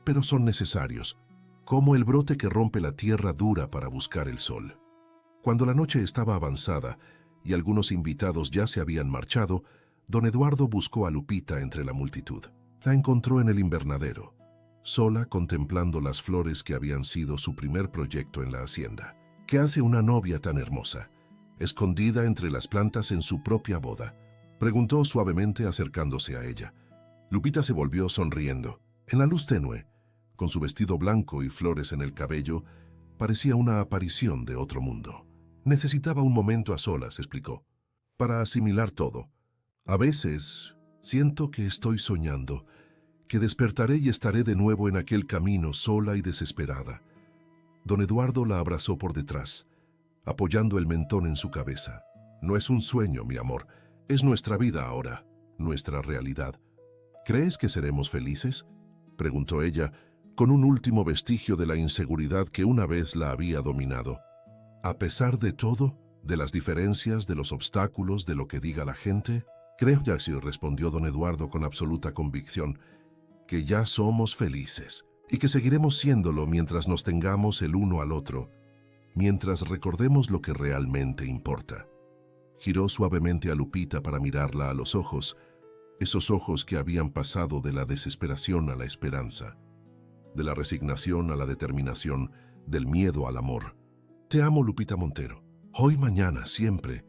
[SPEAKER 1] pero son necesarios, como el brote que rompe la tierra dura para buscar el sol. Cuando la noche estaba avanzada y algunos invitados ya se habían marchado, don Eduardo buscó a Lupita entre la multitud. La encontró en el invernadero, sola contemplando las flores que habían sido su primer proyecto en la hacienda. ¿Qué hace una novia tan hermosa, escondida entre las plantas en su propia boda?, preguntó suavemente acercándose a ella. Lupita se volvió sonriendo. En la luz tenue, con su vestido blanco y flores en el cabello, parecía una aparición de otro mundo. Necesitaba un momento a solas, explicó, para asimilar todo. A veces siento que estoy soñando, que despertaré y estaré de nuevo en aquel camino sola y desesperada. Don Eduardo la abrazó por detrás, apoyando el mentón en su cabeza. No es un sueño, mi amor, es nuestra vida ahora, nuestra realidad. ¿Crees que seremos felices?, preguntó ella, con un último vestigio de la inseguridad que una vez la había dominado. A pesar de todo, de las diferencias, de los obstáculos, de lo que diga la gente, creo, ya sí, respondió don Eduardo con absoluta convicción, que ya somos felices y que seguiremos siéndolo mientras nos tengamos el uno al otro, mientras recordemos lo que realmente importa. Giró suavemente a Lupita para mirarla a los ojos, esos ojos que habían pasado de la desesperación a la esperanza, de la resignación a la determinación, del miedo al amor. Te amo, Lupita Montero, hoy, mañana, siempre.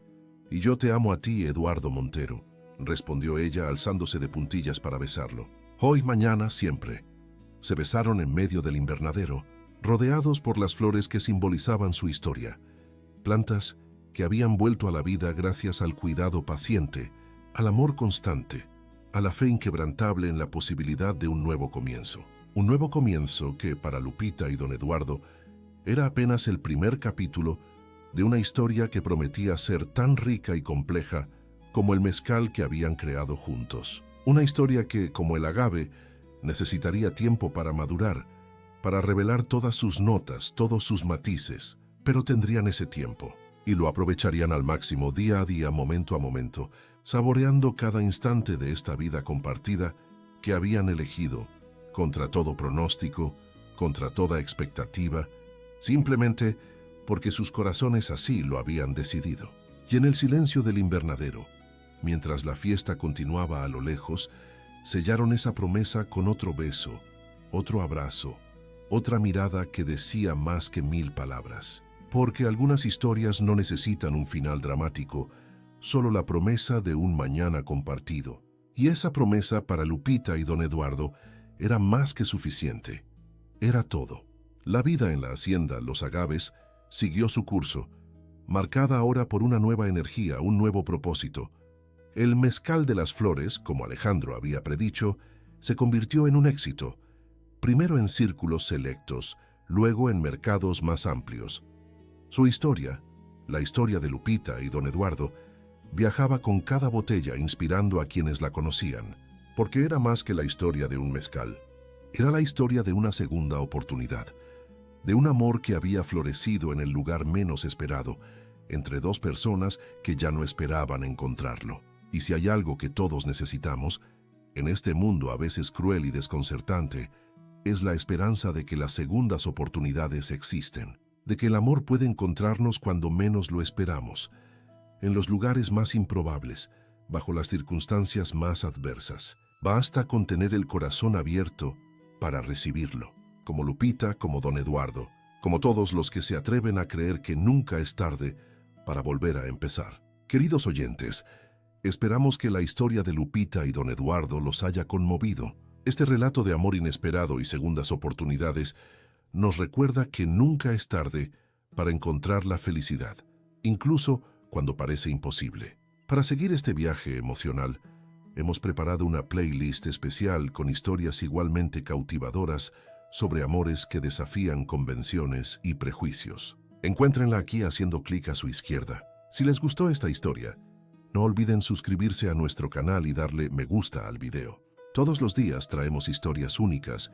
[SPEAKER 1] Y yo te amo a ti, Eduardo Montero, respondió ella alzándose de puntillas para besarlo. Hoy, mañana, siempre. Se besaron en medio del invernadero, rodeados por las flores que simbolizaban su historia, plantas que habían vuelto a la vida gracias al cuidado paciente, al amor constante, a la fe inquebrantable en la posibilidad de un nuevo comienzo. Un nuevo comienzo que, para Lupita y don Eduardo, era apenas el primer capítulo de una historia que prometía ser tan rica y compleja como el mezcal que habían creado juntos. Una historia que, como el agave, necesitaría tiempo para madurar, para revelar todas sus notas, todos sus matices, pero tendrían ese tiempo y lo aprovecharían al máximo día a día, momento a momento, saboreando cada instante de esta vida compartida que habían elegido, contra todo pronóstico, contra toda expectativa, simplemente porque sus corazones así lo habían decidido. Y en el silencio del invernadero, mientras la fiesta continuaba a lo lejos, sellaron esa promesa con otro beso, otro abrazo, otra mirada que decía más que 1000 palabras. Porque algunas historias no necesitan un final dramático, solo la promesa de un mañana compartido. Y esa promesa para Lupita y don Eduardo era más que suficiente. Era todo. La vida en la hacienda Los Agaves siguió su curso, marcada ahora por una nueva energía, un nuevo propósito. El mezcal de las flores, como Alejandro había predicho, se convirtió en un éxito, primero en círculos selectos, luego en mercados más amplios. Su historia, la historia de Lupita y don Eduardo, viajaba con cada botella inspirando a quienes la conocían, porque era más que la historia de un mezcal. Era la historia de una segunda oportunidad, de un amor que había florecido en el lugar menos esperado, entre dos personas que ya no esperaban encontrarlo. Y si hay algo que todos necesitamos, en este mundo a veces cruel y desconcertante, es la esperanza de que las segundas oportunidades existen, de que el amor puede encontrarnos cuando menos lo esperamos, en los lugares más improbables, bajo las circunstancias más adversas. Basta con tener el corazón abierto para recibirlo, como Lupita, como don Eduardo, como todos los que se atreven a creer que nunca es tarde para volver a empezar. Queridos oyentes, esperamos que la historia de Lupita y don Eduardo los haya conmovido. Este relato de amor inesperado y segundas oportunidades nos recuerda que nunca es tarde para encontrar la felicidad, incluso cuando parece imposible. Para seguir este viaje emocional, hemos preparado una playlist especial con historias igualmente cautivadoras sobre amores que desafían convenciones y prejuicios. Encuéntrenla aquí haciendo clic a su izquierda. Si les gustó esta historia, no olviden suscribirse a nuestro canal y darle me gusta al video. Todos los días traemos historias únicas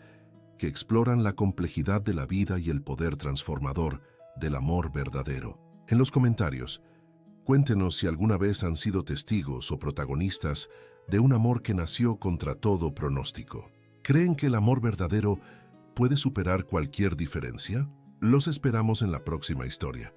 [SPEAKER 1] que exploran la complejidad de la vida y el poder transformador del amor verdadero. En los comentarios, cuéntenos si alguna vez han sido testigos o protagonistas de un amor que nació contra todo pronóstico. ¿Creen que el amor verdadero puede superar cualquier diferencia? Los esperamos en la próxima historia.